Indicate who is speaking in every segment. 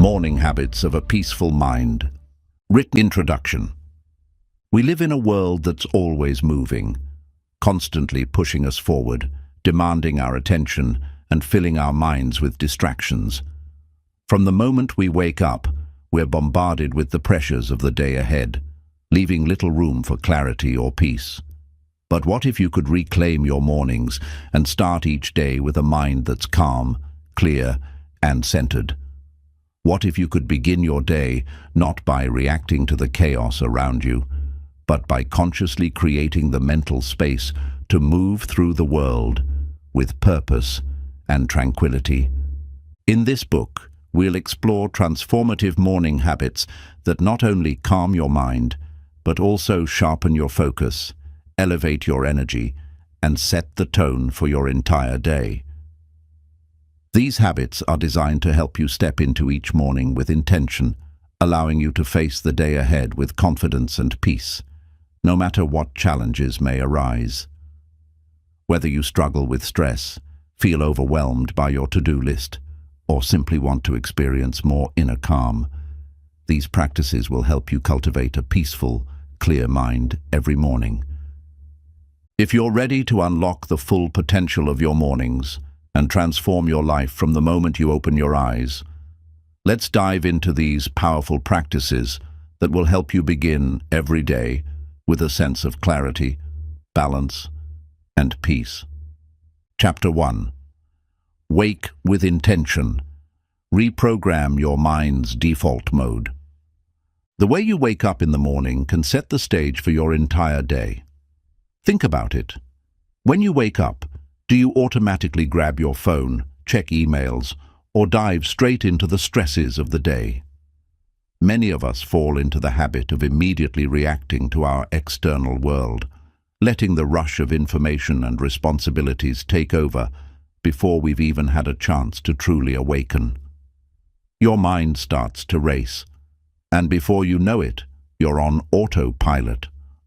Speaker 1: Morning Habits of a Peaceful Mind. Written introduction. We live in a world that's always moving, constantly pushing us forward, demanding our attention, and filling our minds with distractions. From the moment we wake up, we're bombarded with the pressures of the day ahead, leaving little room for clarity or peace. But what if you could reclaim your mornings and start each day with a mind that's calm, clear, and centered? What if you could begin your day not by reacting to the chaos around you, but by consciously creating the mental space to move through the world with purpose and tranquility? In this book, we'll explore transformative morning habits that not only calm your mind, but also sharpen your focus, elevate your energy, and set the tone for your entire day. These habits are designed to help you step into each morning with intention, allowing you to face the day ahead with confidence and peace, no matter what challenges may arise. Whether you struggle with stress, feel overwhelmed by your to-do list, or simply want to experience more inner calm, these practices will help you cultivate a peaceful, clear mind every morning. If you're ready to unlock the full potential of your mornings and transform your life from the moment you open your eyes, let's dive into these powerful practices that will help you begin every day with a sense of clarity, balance, and peace. Chapter 1. Wake with intention. Reprogram your mind's default mode. The way you wake up in the morning can set the stage for your entire day. Think about it. When you wake up, do you automatically grab your phone, check emails, or dive straight into the stresses of the day? Many of us fall into the habit of immediately reacting to our external world, letting the rush of information and responsibilities take over before we've even had a chance to truly awaken. Your mind starts to race, and before you know it, you're on autopilot,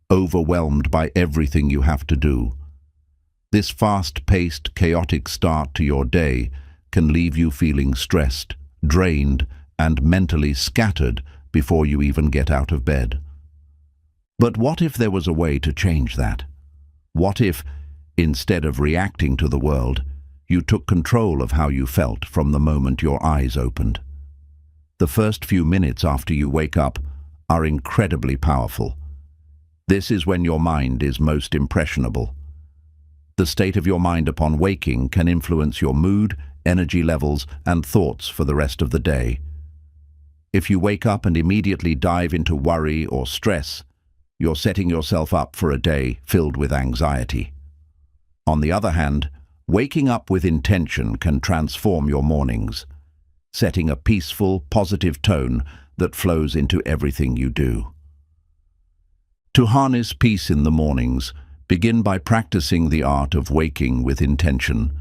Speaker 1: overwhelmed by everything you have to do. This fast-paced, chaotic start to your day can leave you feeling stressed, drained, and mentally scattered before you even get out of bed. But what if there was a way to change that? What if, instead of reacting to the world, you took control of how you felt from the moment your eyes opened? The first few minutes after you wake up are incredibly powerful. This is when your mind is most impressionable. The state of your mind upon waking can influence your mood, energy levels, and thoughts for the rest of the day. If you wake up and immediately dive into worry or stress, you're setting yourself up for a day filled with anxiety. On the other hand, waking up with intention can transform your mornings, setting a peaceful, positive tone that flows into everything you do. To harness peace in the mornings, begin by practicing the art of waking with intention.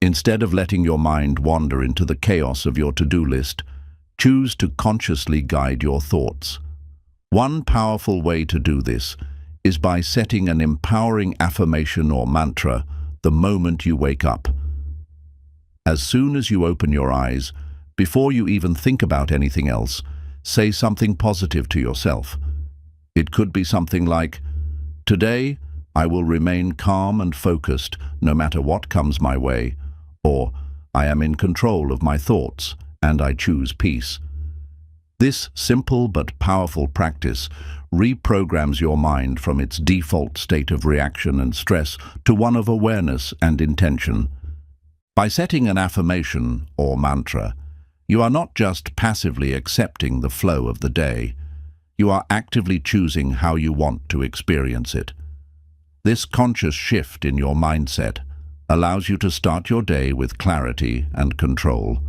Speaker 1: Instead of letting your mind wander into the chaos of your to-do list, choose to consciously guide your thoughts. One powerful way to do this is by setting an empowering affirmation or mantra the moment you wake up. As soon as you open your eyes, before you even think about anything else, say something positive to yourself. It could be something like, "Today, I will remain calm and focused no matter what comes my way," or "I am in control of my thoughts and I choose peace." This simple but powerful practice reprograms your mind from its default state of reaction and stress to one of awareness and intention. By setting an affirmation or mantra, you are not just passively accepting the flow of the day, you are actively choosing how you want to experience it. This conscious shift in your mindset allows you to start your day with clarity and control.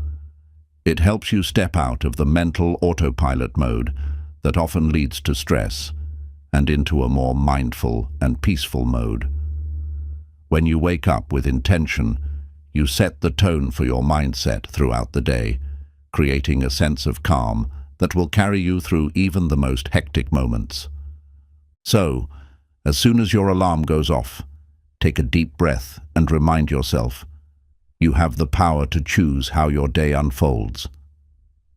Speaker 1: It helps you step out of the mental autopilot mode that often leads to stress and into a more mindful and peaceful mode. When you wake up with intention, you set the tone for your mindset throughout the day, creating a sense of calm that will carry you through even the most hectic moments. So, as soon as your alarm goes off, take a deep breath and remind yourself, you have the power to choose how your day unfolds.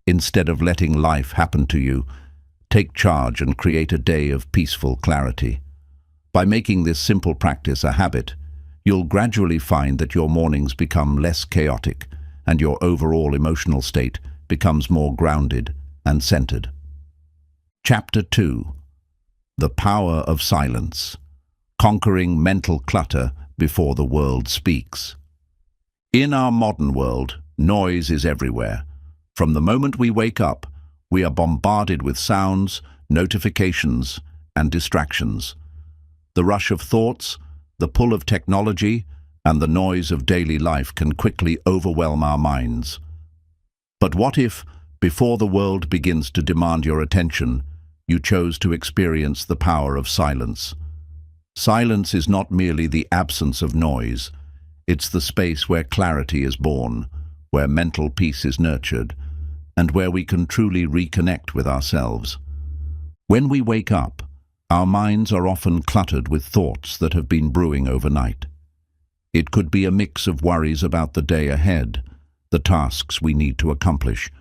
Speaker 1: Instead of letting life happen to you, take charge and create a day of peaceful clarity. By making this simple practice a habit, you'll gradually find that your mornings become less chaotic and your overall emotional state becomes more grounded and centered. Chapter 2. The Power of Silence. Conquering Mental Clutter Before the World Speaks. In our modern world, noise is everywhere. From the moment we wake up, we are bombarded with sounds, notifications, and distractions. The rush of thoughts, the pull of technology, and the noise of daily life can quickly overwhelm our minds. But what if, before the world begins to demand your attention, you chose to experience the power of silence? Silence is not merely the absence of noise, it's the space where clarity is born, where mental peace is nurtured, and where we can truly reconnect with ourselves. When we wake up, our minds are often cluttered with thoughts that have been brewing overnight. It could be a mix of worries about the day ahead, the tasks we need to accomplish,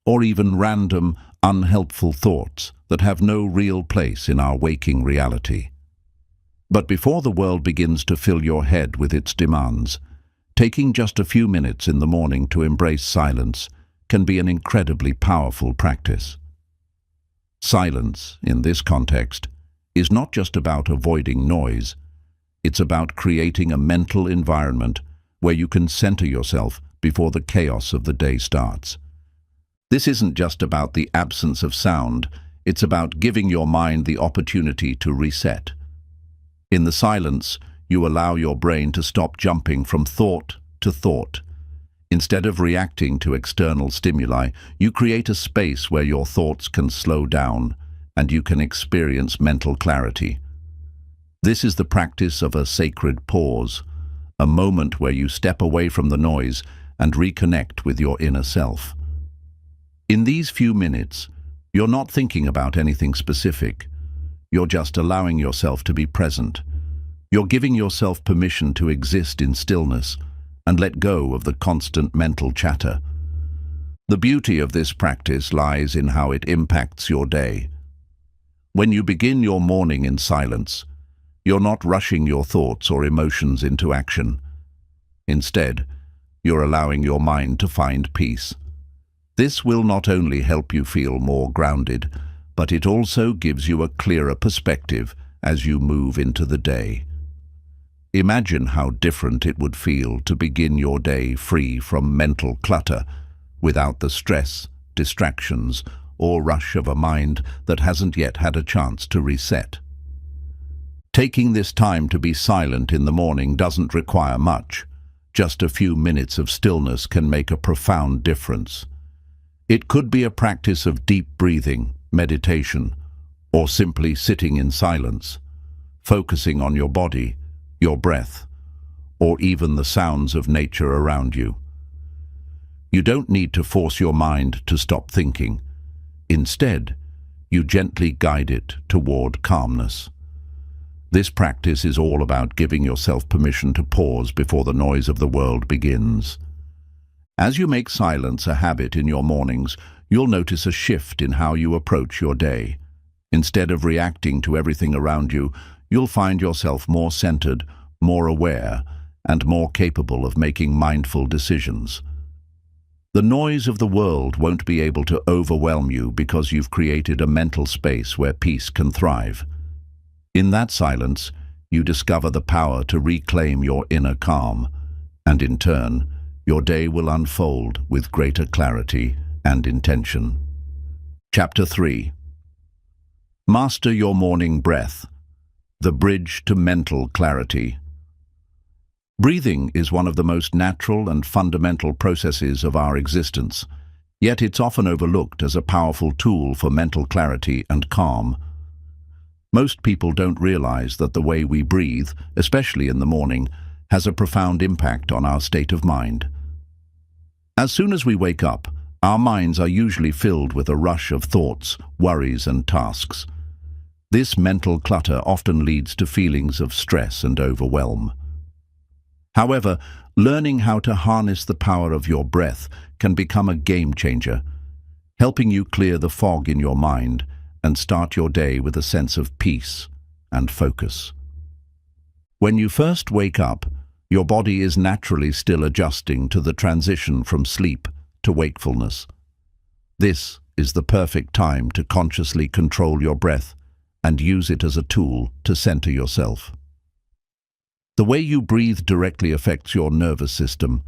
Speaker 1: or even random, unhelpful thoughts that have no real place in our waking reality. But before the world begins to fill your head with its demands, taking just a few minutes in the morning to embrace silence can be an incredibly powerful practice. Silence, in this context, is not just about avoiding noise. It's about creating a mental environment where you can center yourself before the chaos of the day starts. This isn't just about the absence of sound, it's about giving your mind the opportunity to reset. In the silence, you allow your brain to stop jumping from thought to thought. Instead of reacting to external stimuli, you create a space where your thoughts can slow down and you can experience mental clarity. This is the practice of a sacred pause, a moment where you step away from the noise and reconnect with your inner self. In these few minutes, you're not thinking about anything specific. You're just allowing yourself to be present. You're giving yourself permission to exist in stillness and let go of the constant mental chatter. The beauty of this practice lies in how it impacts your day. When you begin your morning in silence, you're not rushing your thoughts or emotions into action. Instead, you're allowing your mind to find peace. This will not only help you feel more grounded, but it also gives you a clearer perspective as you move into the day. Imagine how different it would feel to begin your day free from mental clutter, without the stress, distractions, or rush of a mind that hasn't yet had a chance to reset. Taking this time to be silent in the morning doesn't require much. Just a few minutes of stillness can make a profound difference. It could be a practice of deep breathing, meditation, or simply sitting in silence, focusing on your body, your breath, or even the sounds of nature around you. You don't need to force your mind to stop thinking. Instead, you gently guide it toward calmness. This practice is all about giving yourself permission to pause before the noise of the world begins. As you make silence a habit in your mornings, you'll notice a shift in how you approach your day. Instead of reacting to everything around you, you'll find yourself more centered, more aware, and more capable of making mindful decisions. The noise of the world won't be able to overwhelm you because you've created a mental space where peace can thrive. In that silence, you discover the power to reclaim your inner calm, and in turn, your day will unfold with greater clarity and intention. Chapter 3. Master your morning breath, the bridge to mental clarity. Breathing is one of the most natural and fundamental processes of our existence, yet it's often overlooked as a powerful tool for mental clarity and calm. Most people don't realize that the way we breathe, especially in the morning, has a profound impact on our state of mind. As soon as we wake up, our minds are usually filled with a rush of thoughts, worries, and tasks. This mental clutter often leads to feelings of stress and overwhelm. However, learning how to harness the power of your breath can become a game changer. helping you clear the fog in your mind and start your day with a sense of peace and focus. When you first wake up, your body is naturally still adjusting to the transition from sleep to wakefulness. This is the perfect time to consciously control your breath and use it as a tool to center yourself. The way you breathe directly affects your nervous system,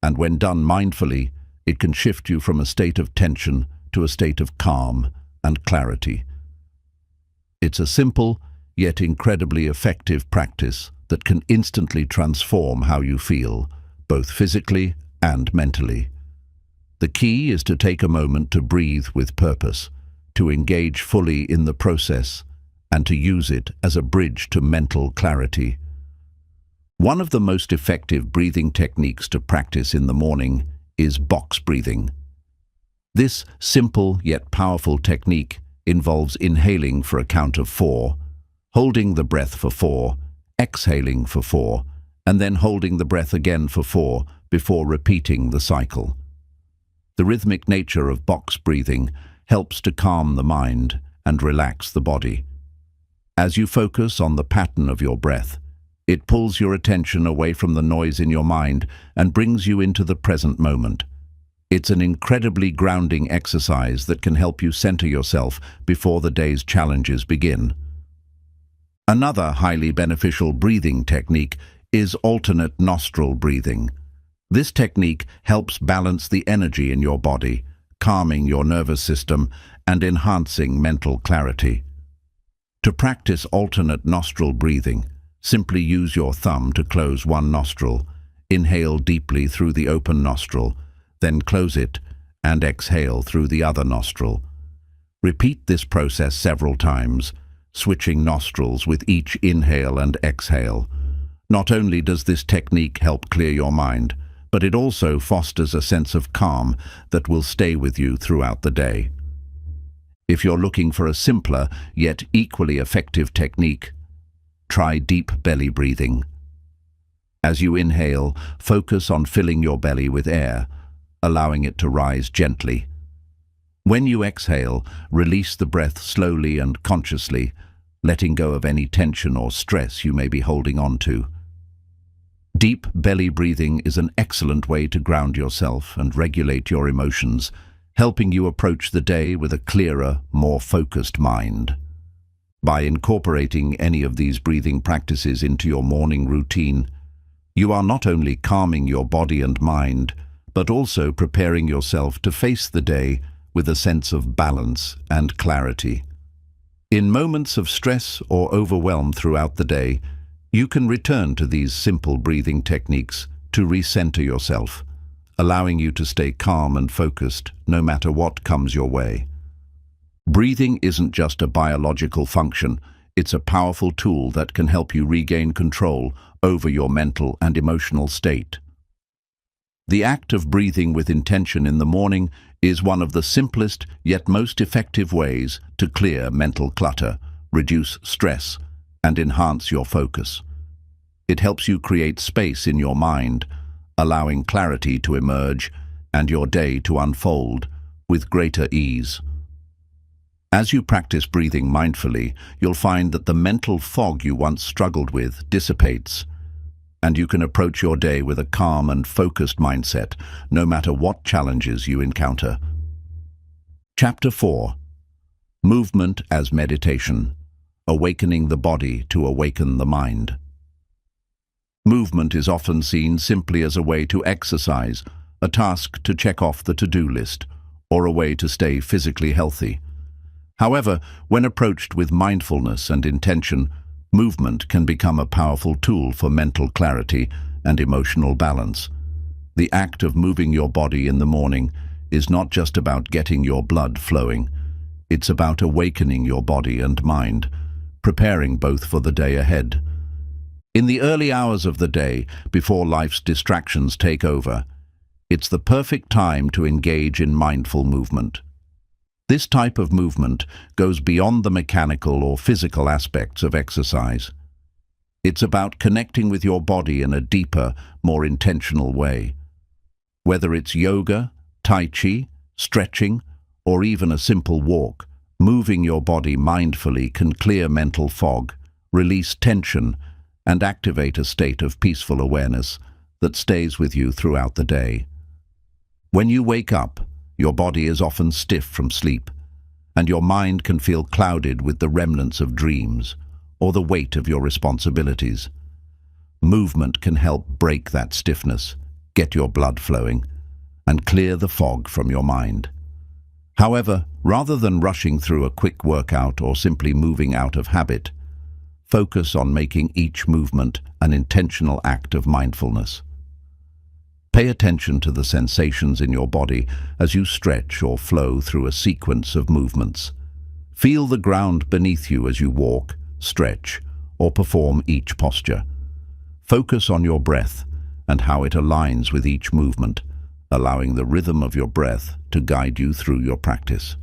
Speaker 1: and when done mindfully, it can shift you from a state of tension to a state of calm and clarity. It's a simple, yet incredibly effective practice that can instantly transform how you feel, both physically and mentally. The key is to take a moment to breathe with purpose, to engage fully in the process, and to use it as a bridge to mental clarity. One of the most effective breathing techniques to practice in the morning is box breathing. This simple yet powerful technique involves inhaling for a count of 4, holding the breath for 4, exhaling for 4, and then holding the breath again for 4 before repeating the cycle. The rhythmic nature of box breathing helps to calm the mind and relax the body. As you focus on the pattern of your breath, it pulls your attention away from the noise in your mind and brings you into the present moment. It's an incredibly grounding exercise that can help you center yourself before the day's challenges begin. Another highly beneficial breathing technique is alternate nostril breathing. This technique helps balance the energy in your body, calming your nervous system and enhancing mental clarity. To practice alternate nostril breathing, simply use your thumb to close one nostril, inhale deeply through the open nostril, then close it and exhale through the other nostril. Repeat this process several times, switching nostrils with each inhale and exhale. Not only does this technique help clear your mind, but it also fosters a sense of calm that will stay with you throughout the day. If you're looking for a simpler yet equally effective technique, try deep belly breathing. As you inhale, focus on filling your belly with air, allowing it to rise gently. When you exhale, release the breath slowly and consciously, letting go of any tension or stress you may be holding on to. Deep belly breathing is an excellent way to ground yourself and regulate your emotions, helping you approach the day with a clearer, more focused mind. By incorporating any of these breathing practices into your morning routine, you are not only calming your body and mind, but also preparing yourself to face the day with a sense of balance and clarity. In moments of stress or overwhelm throughout the day, you can return to these simple breathing techniques to recenter yourself, allowing you to stay calm and focused no matter what comes your way. Breathing isn't just a biological function, it's a powerful tool that can help you regain control over your mental and emotional state. The act of breathing with intention in the morning is one of the simplest yet most effective ways to clear mental clutter, reduce stress, and enhance your focus. It helps you create space in your mind, allowing clarity to emerge and your day to unfold with greater ease. As you practice breathing mindfully, you'll find that the mental fog you once struggled with dissipates, and you can approach your day with a calm and focused mindset, no matter what challenges you encounter. Chapter 4. Movement as Meditation. Awakening the body to awaken the mind. Movement is often seen simply as a way to exercise, a task to check off the to-do list, or a way to stay physically healthy. However, when approached with mindfulness and intention, movement can become a powerful tool for mental clarity and emotional balance. The act of moving your body in the morning is not just about getting your blood flowing. It's about awakening your body and mind, preparing both for the day ahead. In the early hours of the day, before life's distractions take over, it's the perfect time to engage in mindful movement. This type of movement goes beyond the mechanical or physical aspects of exercise. It's about connecting with your body in a deeper, more intentional way. Whether it's yoga, tai chi, stretching, or even a simple walk, moving your body mindfully can clear mental fog, release tension, and activate a state of peaceful awareness that stays with you throughout the day. When you wake up, your body is often stiff from sleep, and your mind can feel clouded with the remnants of dreams or the weight of your responsibilities. Movement can help break that stiffness, get your blood flowing, and clear the fog from your mind. However, rather than rushing through a quick workout or simply moving out of habit, focus on making each movement an intentional act of mindfulness. Pay attention to the sensations in your body as you stretch or flow through a sequence of movements. Feel the ground beneath you as you walk, stretch, or perform each posture. Focus on your breath and how it aligns with each movement, allowing the rhythm of your breath to guide you through your practice.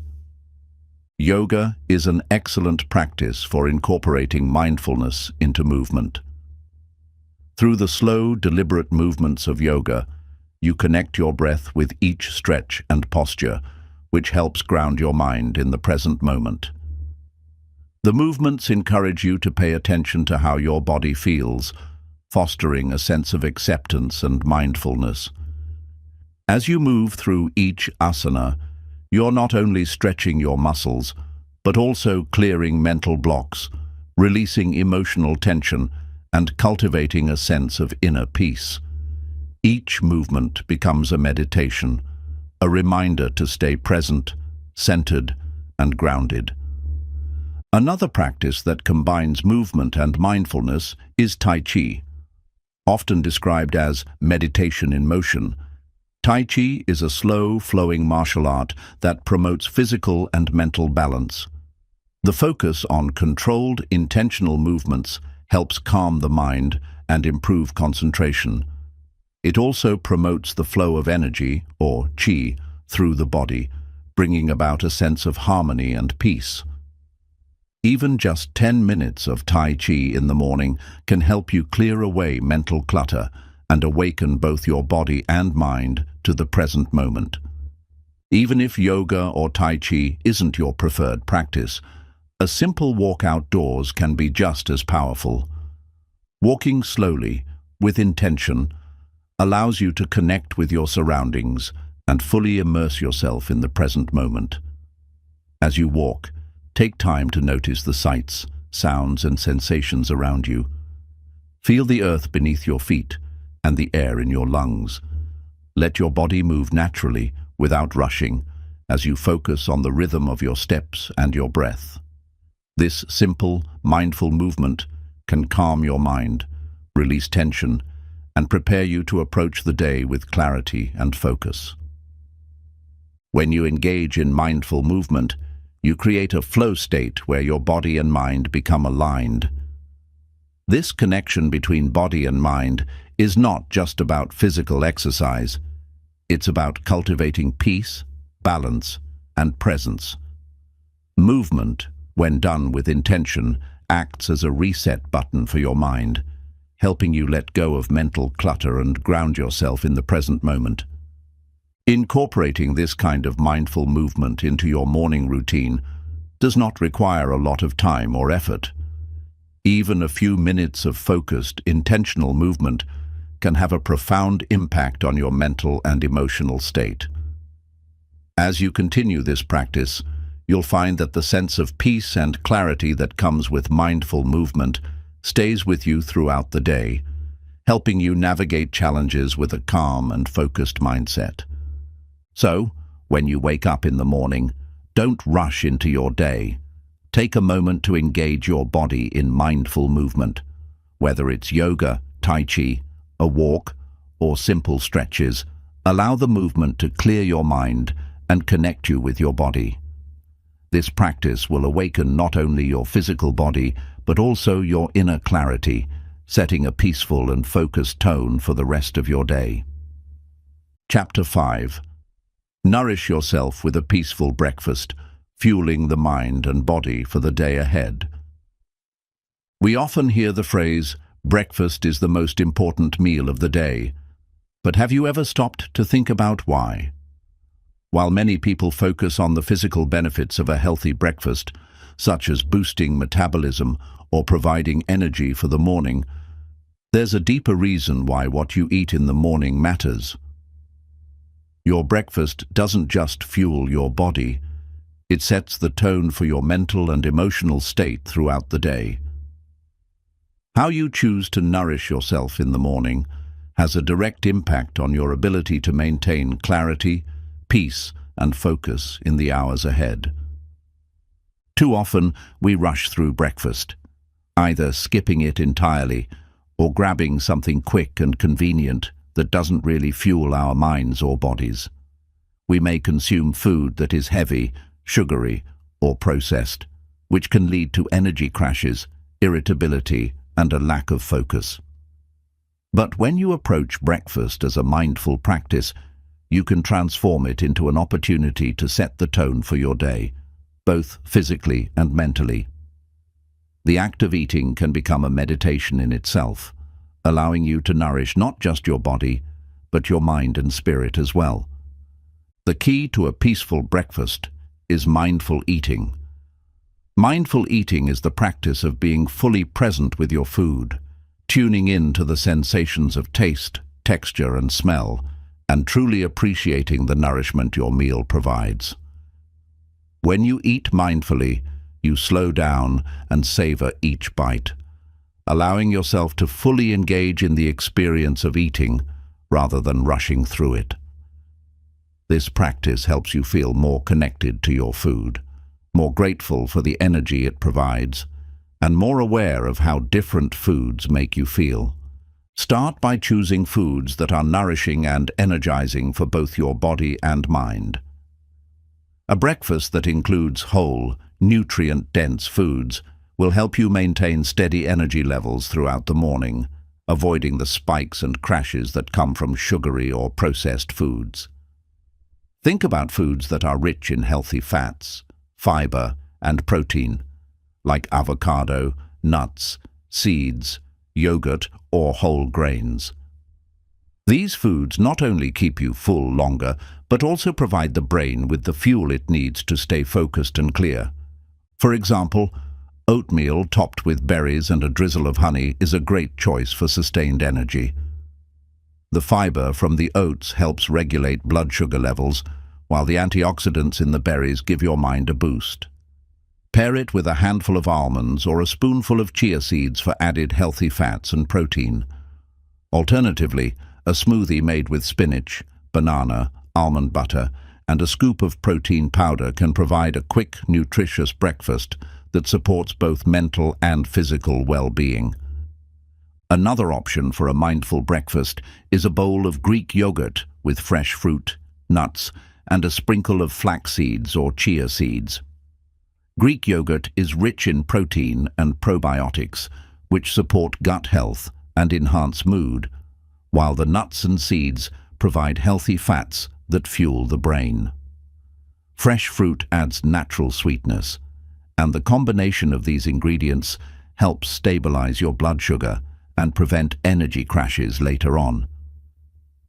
Speaker 1: Yoga is an excellent practice for incorporating mindfulness into movement. Through the slow, deliberate movements of yoga, you connect your breath with each stretch and posture, which helps ground your mind in the present moment. The movements encourage you to pay attention to how your body feels, fostering a sense of acceptance and mindfulness. As you move through each asana, you're not only stretching your muscles, but also clearing mental blocks, releasing emotional tension, and cultivating a sense of inner peace. Each movement becomes a meditation, a reminder to stay present, centered, and grounded. Another practice that combines movement and mindfulness is Tai Chi. Often described as meditation in motion, Tai Chi is a slow, flowing martial art that promotes physical and mental balance. The focus on controlled, intentional movements helps calm the mind and improve concentration. It also promotes the flow of energy, or qi, through the body, bringing about a sense of harmony and peace. Even just 10 minutes of Tai Chi in the morning can help you clear away mental clutter and awaken both your body and mind to the present moment. Even if yoga or Tai Chi isn't your preferred practice, a simple walk outdoors can be just as powerful. Walking slowly, with intention, allows you to connect with your surroundings and fully immerse yourself in the present moment. As you walk, take time to notice the sights, sounds, and sensations around you. Feel the earth beneath your feet and the air in your lungs. Let your body move naturally without rushing as you focus on the rhythm of your steps and your breath. This simple, mindful movement can calm your mind, release tension, and prepare you to approach the day with clarity and focus. When you engage in mindful movement, you create a flow state where your body and mind become aligned. This connection between body and mind is not just about physical exercise. It's about cultivating peace, balance, and presence. Movement, when done with intention, acts as a reset button for your mind, helping you let go of mental clutter and ground yourself in the present moment. Incorporating this kind of mindful movement into your morning routine does not require a lot of time or effort. Even a few minutes of focused, intentional movement can have a profound impact on your mental and emotional state. As you continue this practice, you'll find that the sense of peace and clarity that comes with mindful movement stays with you throughout the day, helping you navigate challenges with a calm and focused mindset. So, when you wake up in the morning, don't rush into your day. Take a moment to engage your body in mindful movement, whether it's yoga, Tai Chi, a walk, or simple stretches. Allow the movement to clear your mind and connect you with your body. This practice will awaken not only your physical body, but also your inner clarity, setting a peaceful and focused tone for the rest of your day. Chapter 5. Nourish yourself with a peaceful breakfast, fueling the mind and body for the day ahead. We often hear the phrase, breakfast is the most important meal of the day. But have you ever stopped to think about why? While many people focus on the physical benefits of a healthy breakfast, such as boosting metabolism or providing energy for the morning, there's a deeper reason why what you eat in the morning matters. Your breakfast doesn't just fuel your body, it sets the tone for your mental and emotional state throughout the day. How you choose to nourish yourself in the morning has a direct impact on your ability to maintain clarity, peace, and focus in the hours ahead. Too often, we rush through breakfast, either skipping it entirely or grabbing something quick and convenient that doesn't really fuel our minds or bodies. We may consume food that is heavy, sugary, or processed, which can lead to energy crashes, irritability, and a lack of focus. But when you approach breakfast as a mindful practice, you can transform it into an opportunity to set the tone for your day, both physically and mentally. The act of eating can become a meditation in itself, allowing you to nourish not just your body, but your mind and spirit as well. The key to a peaceful breakfast is mindful eating. Mindful eating is the practice of being fully present with your food, tuning in to the sensations of taste, texture, and smell, and truly appreciating the nourishment your meal provides. When you eat mindfully, you slow down and savor each bite, allowing yourself to fully engage in the experience of eating rather than rushing through it. This practice helps you feel more connected to your food, more grateful for the energy it provides, and more aware of how different foods make you feel. Start by choosing foods that are nourishing and energizing for both your body and mind. A breakfast that includes whole, nutrient-dense foods will help you maintain steady energy levels throughout the morning, avoiding the spikes and crashes that come from sugary or processed foods. Think about foods that are rich in healthy fats, fiber, and protein, like avocado, nuts, seeds, yogurt, or whole grains. These foods not only keep you full longer, but also provide the brain with the fuel it needs to stay focused and clear. For example, oatmeal topped with berries and a drizzle of honey is a great choice for sustained energy. The fiber from the oats helps regulate blood sugar levels, while the antioxidants in the berries give your mind a boost. Pair it with a handful of almonds or a spoonful of chia seeds for added healthy fats and protein. Alternatively, a smoothie made with spinach, banana, almond butter, and a scoop of protein powder can provide a quick, nutritious breakfast that supports both mental and physical well-being. Another option for a mindful breakfast is a bowl of Greek yogurt with fresh fruit, nuts, and a sprinkle of flax seeds or chia seeds. Greek yogurt is rich in protein and probiotics, which support gut health and enhance mood, while the nuts and seeds provide healthy fats that fuel the brain. Fresh fruit adds natural sweetness, and the combination of these ingredients helps stabilize your blood sugar and prevent energy crashes later on.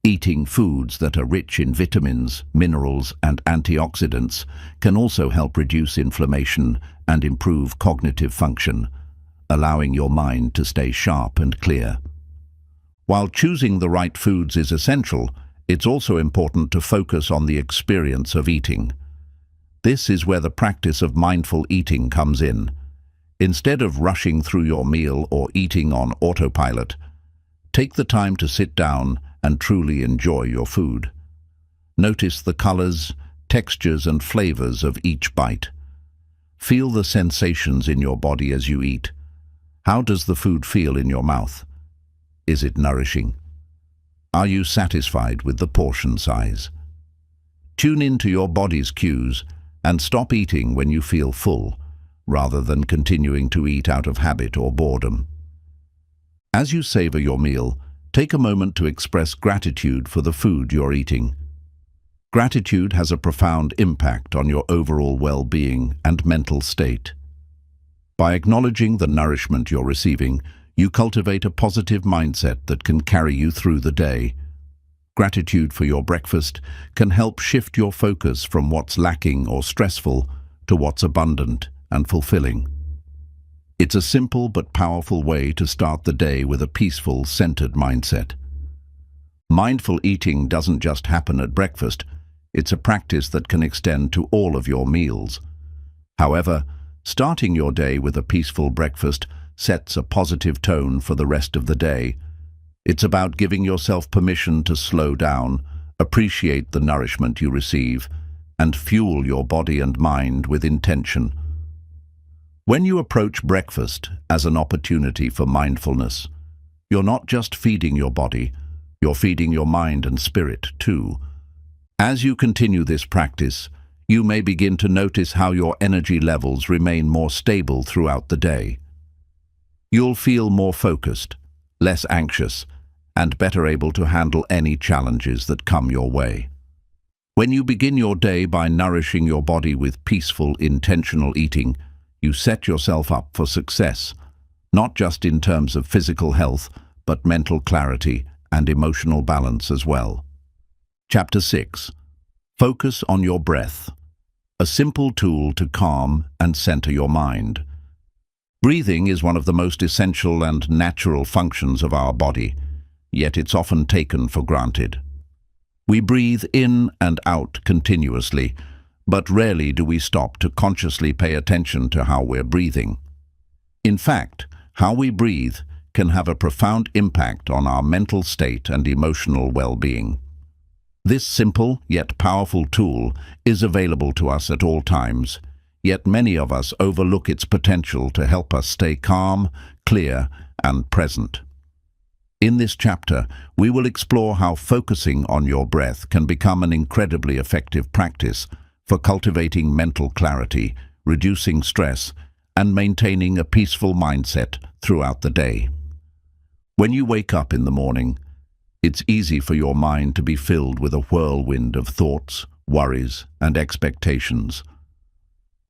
Speaker 1: Eating foods that are rich in vitamins, minerals, and antioxidants can also help reduce inflammation and improve cognitive function, allowing your mind to stay sharp and clear. While choosing the right foods is essential, it's also important to focus on the experience of eating. This is where the practice of mindful eating comes in. Instead of rushing through your meal or eating on autopilot, take the time to sit down and truly enjoy your food. Notice the colors, textures, and flavors of each bite. Feel the sensations in your body as you eat. How does the food feel in your mouth? Is it nourishing? Are you satisfied with the portion size? Tune into your body's cues and stop eating when you feel full, rather than continuing to eat out of habit or boredom. As you savor your meal, take a moment to express gratitude for the food you're eating. Gratitude has a profound impact on your overall well-being and mental state. By acknowledging the nourishment you're receiving, you cultivate a positive mindset that can carry you through the day. Gratitude for your breakfast can help shift your focus from what's lacking or stressful to what's abundant and fulfilling. It's a simple but powerful way to start the day with a peaceful, centered mindset. Mindful eating doesn't just happen at breakfast, it's a practice that can extend to all of your meals. However, starting your day with a peaceful breakfast sets a positive tone for the rest of the day. It's about giving yourself permission to slow down, appreciate the nourishment you receive, and fuel your body and mind with intention. When you approach breakfast as an opportunity for mindfulness, you're not just feeding your body, you're feeding your mind and spirit too. As you continue this practice, you may begin to notice how your energy levels remain more stable throughout the day. You'll feel more focused, less anxious, and better able to handle any challenges that come your way. When you begin your day by nourishing your body with peaceful, intentional eating, you set yourself up for success, not just in terms of physical health, but mental clarity and emotional balance as well. Chapter 6. Focus on your breath. A simple tool to calm and center your mind. Breathing is one of the most essential and natural functions of our body, yet it's often taken for granted. We breathe in and out continuously, but rarely do we stop to consciously pay attention to how we're breathing. In fact, how we breathe can have a profound impact on our mental state and emotional well-being. This simple yet powerful tool is available to us at all times, yet many of us overlook its potential to help us stay calm, clear, and present. In this chapter, we will explore how focusing on your breath can become an incredibly effective practice for cultivating mental clarity, reducing stress, and maintaining a peaceful mindset throughout the day. When you wake up in the morning, it's easy for your mind to be filled with a whirlwind of thoughts, worries, and expectations.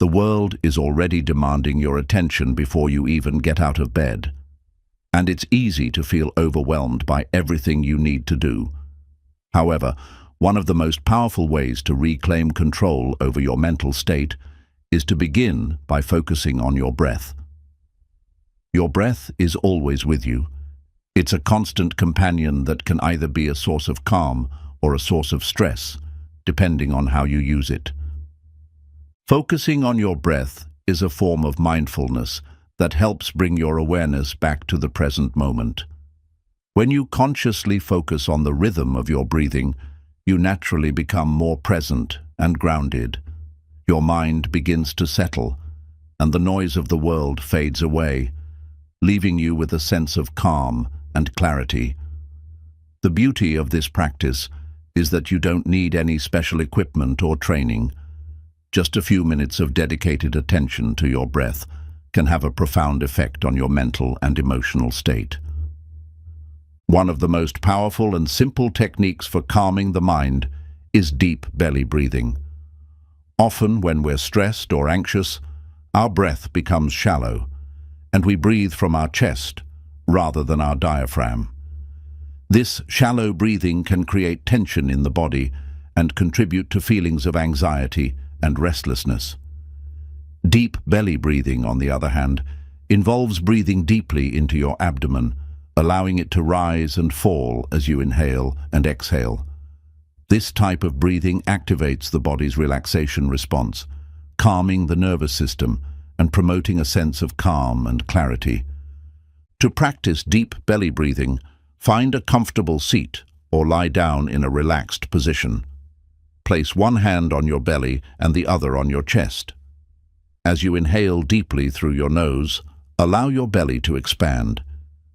Speaker 1: The world is already demanding your attention before you even get out of bed, and it's easy to feel overwhelmed by everything you need to do. However, one of the most powerful ways to reclaim control over your mental state is to begin by focusing on your breath. Your breath is always with you. It's a constant companion that can either be a source of calm or a source of stress, depending on how you use it. Focusing on your breath is a form of mindfulness that helps bring your awareness back to the present moment. When you consciously focus on the rhythm of your breathing, you naturally become more present and grounded. Your mind begins to settle, and the noise of the world fades away, leaving you with a sense of calm and clarity. The beauty of this practice is that you don't need any special equipment or training. Just a few minutes of dedicated attention to your breath can have a profound effect on your mental and emotional state. One of the most powerful and simple techniques for calming the mind is deep belly breathing. Often when we're stressed or anxious, our breath becomes shallow, and we breathe from our chest rather than our diaphragm. This shallow breathing can create tension in the body and contribute to feelings of anxiety and restlessness. Deep belly breathing, on the other hand, involves breathing deeply into your abdomen, allowing it to rise and fall as you inhale and exhale. This type of breathing activates the body's relaxation response, calming the nervous system and promoting a sense of calm and clarity. To practice deep belly breathing, find a comfortable seat or lie down in a relaxed position. Place one hand on your belly and the other on your chest. As you inhale deeply through your nose, allow your belly to expand,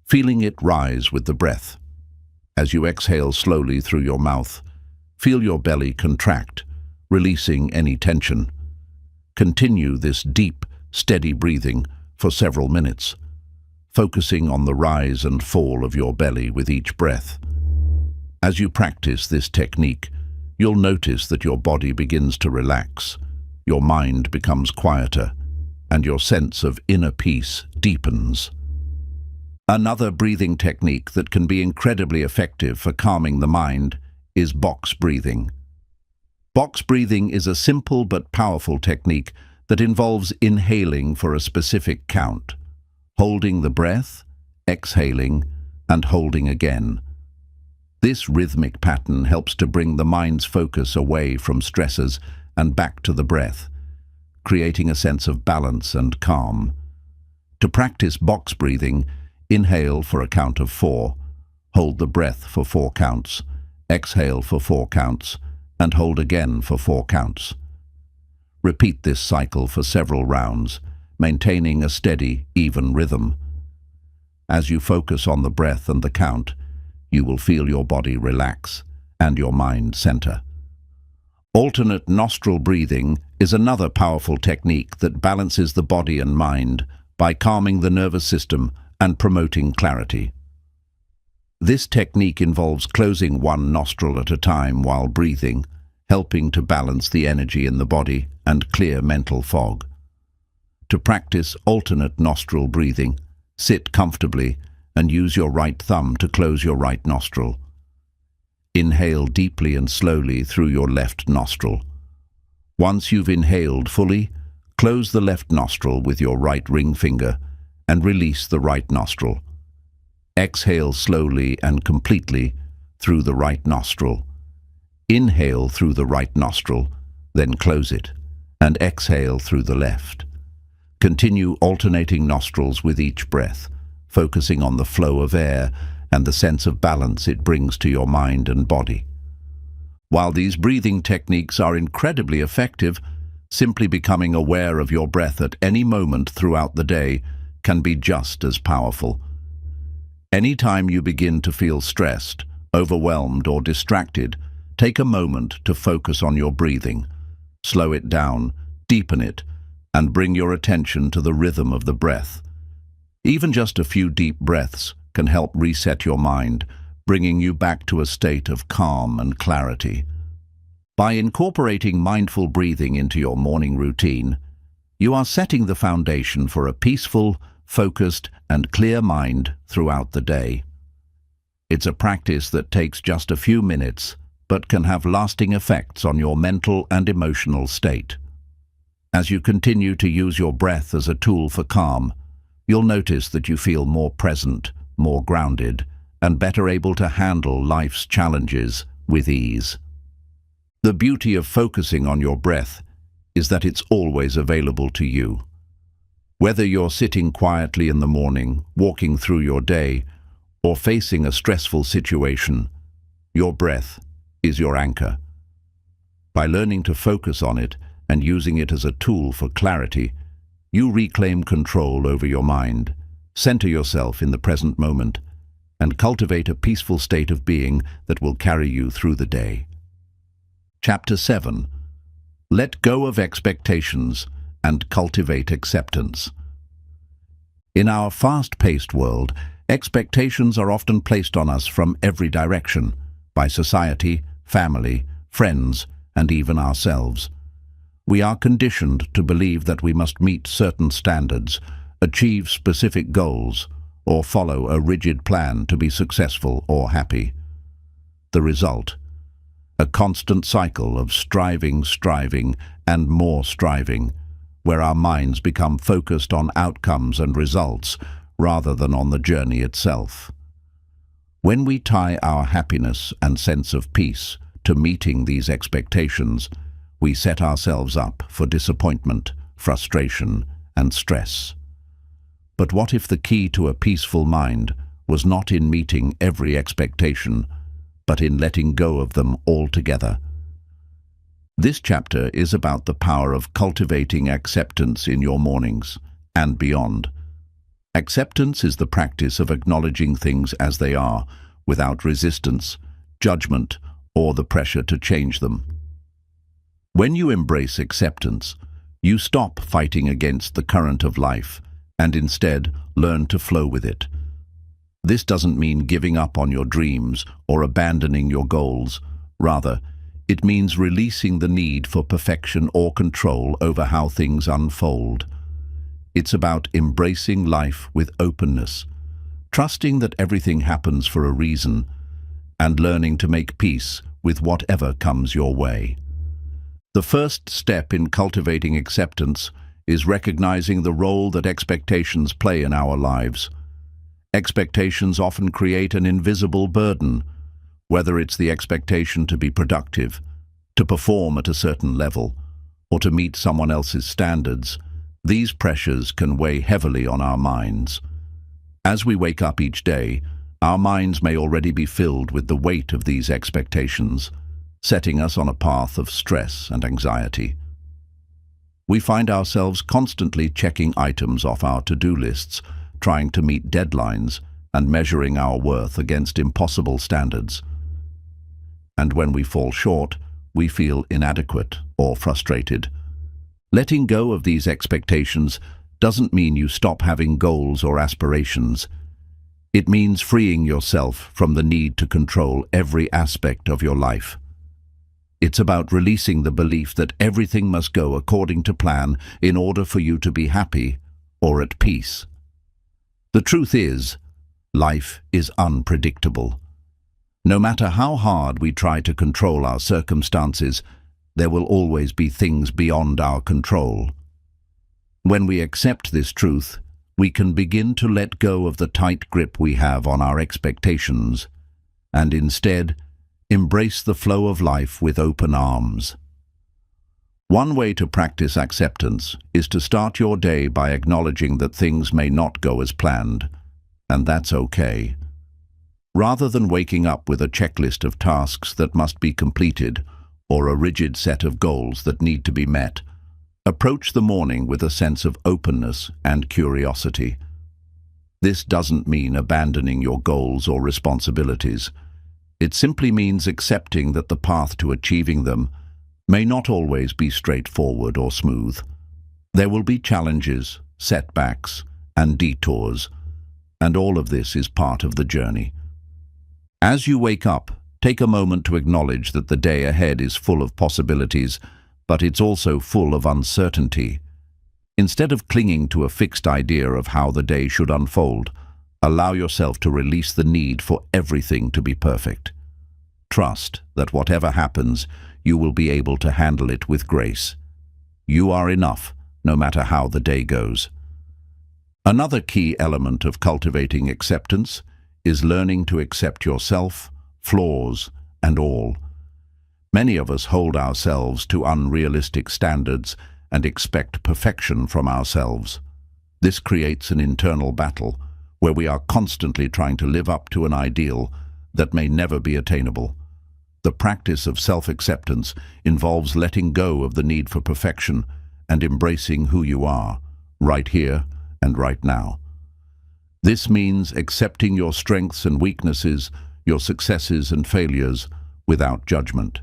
Speaker 1: feeling it rise with the breath. As you exhale slowly through your mouth, feel your belly contract, releasing any tension. Continue this deep, steady breathing for several minutes, focusing on the rise and fall of your belly with each breath. As you practice this technique, you'll notice that your body begins to relax, your mind becomes quieter, and your sense of inner peace deepens. Another breathing technique that can be incredibly effective for calming the mind is box breathing. Box breathing is a simple but powerful technique that involves inhaling for a specific count, holding the breath, exhaling, and holding again. This rhythmic pattern helps to bring the mind's focus away from stressors and back to the breath, creating a sense of balance and calm. To practice box breathing, inhale for a count of 4, hold the breath for 4 counts, exhale for 4 counts, and hold again for 4 counts. Repeat this cycle for several rounds, maintaining a steady, even rhythm. As you focus on the breath and the count, you will feel your body relax and your mind center. Alternate nostril breathing is another powerful technique that balances the body and mind by calming the nervous system and promoting clarity. This technique involves closing one nostril at a time while breathing, helping to balance the energy in the body and clear mental fog. To practice alternate nostril breathing, sit comfortably and use your right thumb to close your right nostril. Inhale deeply and slowly through your left nostril. Once you've inhaled fully, close the left nostril with your right ring finger and release the right nostril. Exhale slowly and completely through the right nostril. Inhale through the right nostril, then close it, and exhale through the left. Continue alternating nostrils with each breath, focusing on the flow of air and the sense of balance it brings to your mind and body. While these breathing techniques are incredibly effective, simply becoming aware of your breath at any moment throughout the day can be just as powerful. Anytime you begin to feel stressed, overwhelmed, or distracted, take a moment to focus on your breathing. Slow it down, deepen it, and bring your attention to the rhythm of the breath. Even just a few deep breaths can help reset your mind, bringing you back to a state of calm and clarity. By incorporating mindful breathing into your morning routine, you are setting the foundation for a peaceful, focused, and clear mind throughout the day. It's a practice that takes just a few minutes, but can have lasting effects on your mental and emotional state. As you continue to use your breath as a tool for calm, you'll notice that you feel more present, more grounded, and better able to handle life's challenges with ease. The beauty of focusing on your breath is that it's always available to you. Whether you're sitting quietly in the morning, walking through your day, or facing a stressful situation, your breath is your anchor. By learning to focus on it and using it as a tool for clarity, you reclaim control over your mind, center yourself in the present moment, and cultivate a peaceful state of being that will carry you through the day. Chapter 7. Let go of expectations and cultivate acceptance. In our fast-paced world, expectations are often placed on us from every direction, by society, family, friends, and even ourselves. We are conditioned to believe that we must meet certain standards, achieve specific goals, or follow a rigid plan to be successful or happy. The result: a constant cycle of striving, and more striving, where our minds become focused on outcomes and results rather than on the journey itself. When we tie our happiness and sense of peace to meeting these expectations, we set ourselves up for disappointment, frustration, and stress. But what if the key to a peaceful mind was not in meeting every expectation, but in letting go of them altogether? This chapter is about the power of cultivating acceptance in your mornings and beyond. Acceptance is the practice of acknowledging things as they are, without resistance, judgment, or the pressure to change them. When you embrace acceptance, you stop fighting against the current of life and instead learn to flow with it. This doesn't mean giving up on your dreams or abandoning your goals. Rather, it means releasing the need for perfection or control over how things unfold. It's about embracing life with openness, trusting that everything happens for a reason, and learning to make peace with whatever comes your way. The first step in cultivating acceptance is recognizing the role that expectations play in our lives. Expectations often create an invisible burden, whether it's the expectation to be productive, to perform at a certain level, or to meet someone else's standards. These pressures can weigh heavily on our minds. As we wake up each day, our minds may already be filled with the weight of these expectations, setting us on a path of stress and anxiety. We find ourselves constantly checking items off our to-do lists, trying to meet deadlines, and measuring our worth against impossible standards. And when we fall short, we feel inadequate or frustrated. Letting go of these expectations doesn't mean you stop having goals or aspirations. It means freeing yourself from the need to control every aspect of your life. It's about releasing the belief that everything must go according to plan in order for you to be happy or at peace. The truth is, life is unpredictable. No matter how hard we try to control our circumstances, there will always be things beyond our control. When we accept this truth, we can begin to let go of the tight grip we have on our expectations, and instead, embrace the flow of life with open arms. One way to practice acceptance is to start your day by acknowledging that things may not go as planned, and that's okay. Rather than waking up with a checklist of tasks that must be completed or a rigid set of goals that need to be met, approach the morning with a sense of openness and curiosity. This doesn't mean abandoning your goals or responsibilities. It simply means accepting that the path to achieving them may not always be straightforward or smooth. There will be challenges, setbacks, and detours, and all of this is part of the journey. As you wake up, take a moment to acknowledge that the day ahead is full of possibilities, but it's also full of uncertainty. Instead of clinging to a fixed idea of how the day should unfold, allow yourself to release the need for everything to be perfect. Trust that whatever happens, you will be able to handle it with grace. You are enough, no matter how the day goes. Another key element of cultivating acceptance is learning to accept yourself, flaws, and all. Many of us hold ourselves to unrealistic standards and expect perfection from ourselves. This creates an internal battle where we are constantly trying to live up to an ideal that may never be attainable. The practice of self-acceptance involves letting go of the need for perfection and embracing who you are, right here and right now. This means accepting your strengths and weaknesses, your successes and failures, without judgment.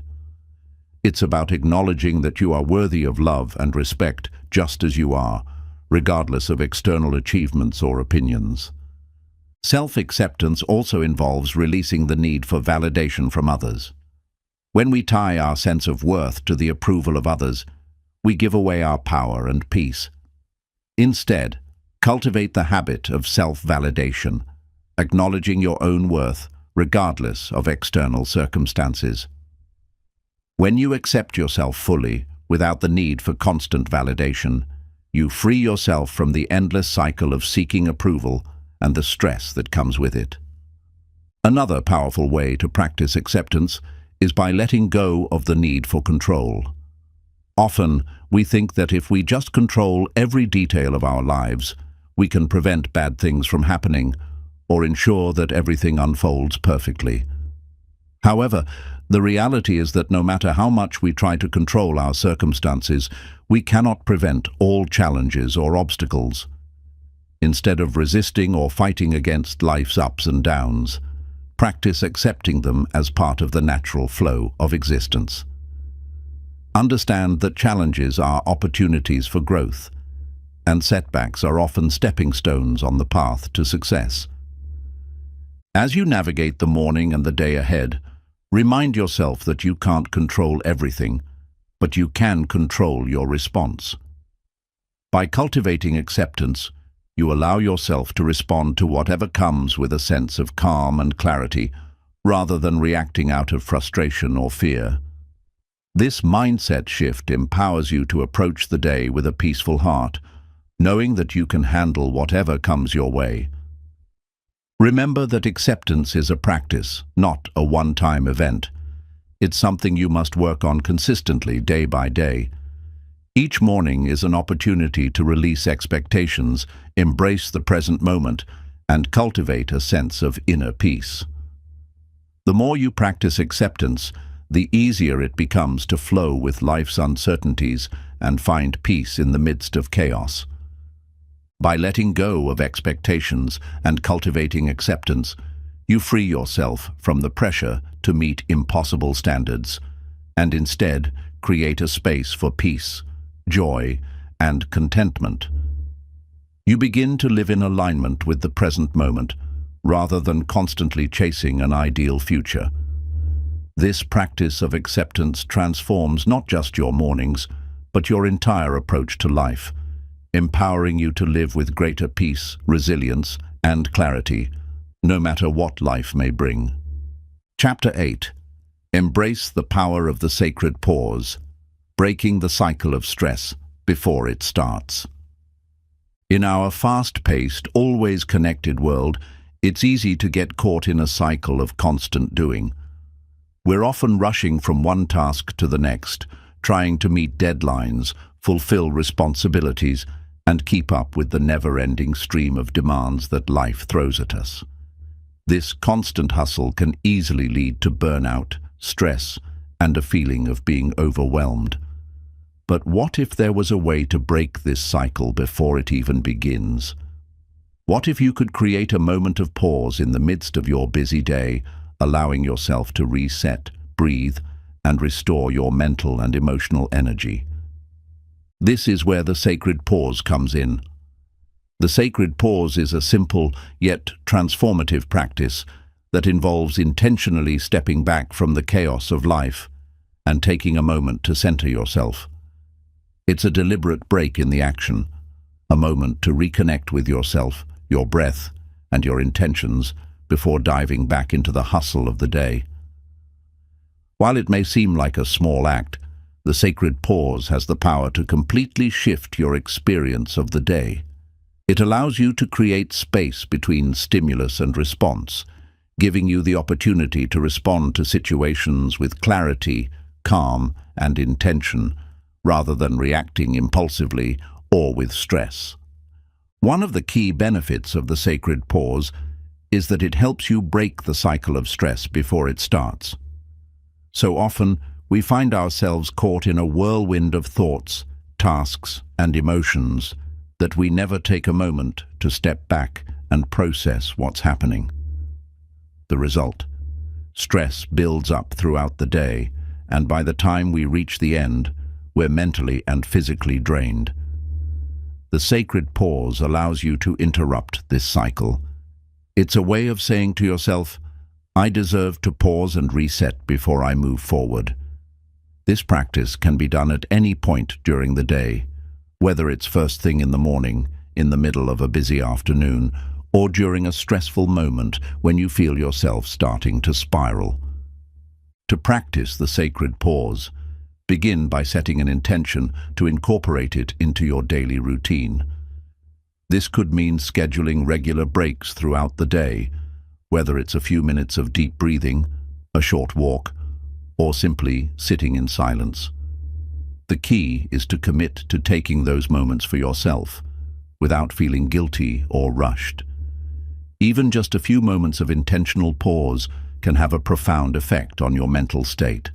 Speaker 1: It's about acknowledging that you are worthy of love and respect just as you are, regardless of external achievements or opinions. Self-acceptance also involves releasing the need for validation from others. When we tie our sense of worth to the approval of others, we give away our power and peace. Instead, cultivate the habit of self-validation, acknowledging your own worth regardless of external circumstances. When you accept yourself fully, without the need for constant validation, you free yourself from the endless cycle of seeking approval and the stress that comes with it. Another powerful way to practice acceptance is by letting go of the need for control. Often, we think that if we just control every detail of our lives, we can prevent bad things from happening or ensure that everything unfolds perfectly. However, the reality is that no matter how much we try to control our circumstances, we cannot prevent all challenges or obstacles. Instead of resisting or fighting against life's ups and downs, practice accepting them as part of the natural flow of existence. Understand that challenges are opportunities for growth, and setbacks are often stepping stones on the path to success. As you navigate the morning and the day ahead, remind yourself that you can't control everything, but you can control your response. By cultivating acceptance, you allow yourself to respond to whatever comes with a sense of calm and clarity, rather than reacting out of frustration or fear. This mindset shift empowers you to approach the day with a peaceful heart, knowing that you can handle whatever comes your way. Remember that acceptance is a practice, not a one-time event. It's something you must work on consistently, day by day. Each morning is an opportunity to release expectations, embrace the present moment, and cultivate a sense of inner peace. The more you practice acceptance, the easier it becomes to flow with life's uncertainties and find peace in the midst of chaos. By letting go of expectations and cultivating acceptance, you free yourself from the pressure to meet impossible standards, and instead create a space for peace, joy, and contentment. You begin to live in alignment with the present moment, rather than constantly chasing an ideal future. This practice of acceptance transforms not just your mornings, but your entire approach to life, empowering you to live with greater peace, resilience, and clarity, no matter what life may bring. Chapter 8. Embrace the power of the sacred pause, breaking the cycle of stress before it starts. In our fast-paced, always connected world, it's easy to get caught in a cycle of constant doing. We're often rushing from one task to the next, trying to meet deadlines, fulfill responsibilities, and keep up with the never-ending stream of demands that life throws at us. This constant hustle can easily lead to burnout, stress, and a feeling of being overwhelmed. But what if there was a way to break this cycle before it even begins? What if you could create a moment of pause in the midst of your busy day, allowing yourself to reset, breathe, and restore your mental and emotional energy? This is where the sacred pause comes in. The sacred pause is a simple yet transformative practice that involves intentionally stepping back from the chaos of life and taking a moment to center yourself. It's a deliberate break in the action, a moment to reconnect with yourself, your breath, and your intentions before diving back into the hustle of the day. While it may seem like a small act, the sacred pause has the power to completely shift your experience of the day. It allows you to create space between stimulus and response, giving you the opportunity to respond to situations with clarity, calm, and intention, rather than reacting impulsively or with stress. One of the key benefits of the sacred pause is that it helps you break the cycle of stress before it starts. So often, we find ourselves caught in a whirlwind of thoughts, tasks, and emotions that we never take a moment to step back and process what's happening. The result: stress builds up throughout the day, and by the time we reach the end, we're mentally and physically drained. The sacred pause allows you to interrupt this cycle. It's a way of saying to yourself, I deserve to pause and reset before I move forward. This practice can be done at any point during the day, whether it's first thing in the morning, in the middle of a busy afternoon, or during a stressful moment when you feel yourself starting to spiral. To practice the sacred pause, begin by setting an intention to incorporate it into your daily routine. This could mean scheduling regular breaks throughout the day, whether it's a few minutes of deep breathing, a short walk, or simply sitting in silence. The key is to commit to taking those moments for yourself, without feeling guilty or rushed. Even just a few moments of intentional pause can have a profound effect on your mental state.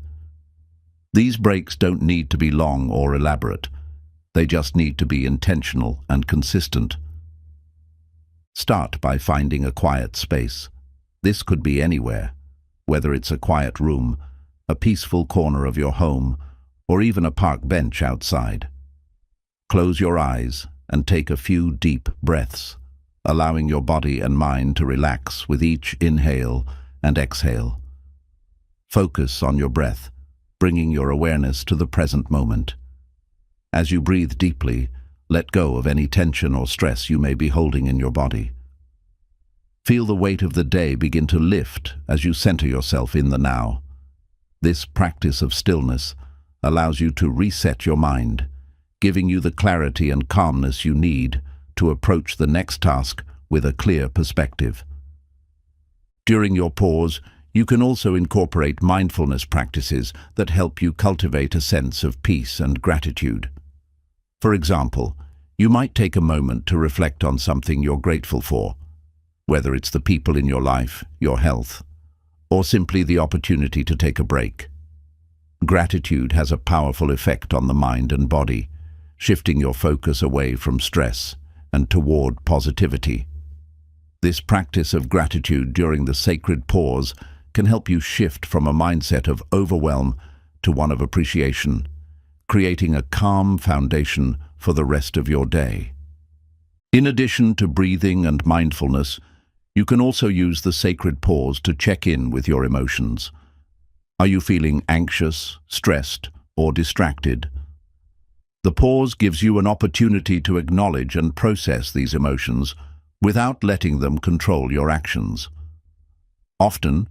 Speaker 1: These breaks don't need to be long or elaborate. They just need to be intentional and consistent. Start by finding a quiet space. This could be anywhere, whether it's a quiet room, a peaceful corner of your home, or even a park bench outside. Close your eyes and take a few deep breaths, allowing your body and mind to relax with each inhale and exhale. Focus on your breath, bringing your awareness to the present moment. As you breathe deeply, let go of any tension or stress you may be holding in your body. Feel the weight of the day begin to lift as you center yourself in the now. This practice of stillness allows you to reset your mind, giving you the clarity and calmness you need to approach the next task with a clear perspective. During your pause, you can also incorporate mindfulness practices that help you cultivate a sense of peace and gratitude. For example, you might take a moment to reflect on something you're grateful for, whether it's the people in your life, your health, or simply the opportunity to take a break. Gratitude has a powerful effect on the mind and body, shifting your focus away from stress and toward positivity. This practice of gratitude during the sacred pause can help you shift from a mindset of overwhelm to one of appreciation, creating a calm foundation for the rest of your day. In addition to breathing and mindfulness, you can also use the sacred pause to check in with your emotions. Are you feeling anxious, stressed, or distracted? The pause gives you an opportunity to acknowledge and process these emotions without letting them control your actions. Often,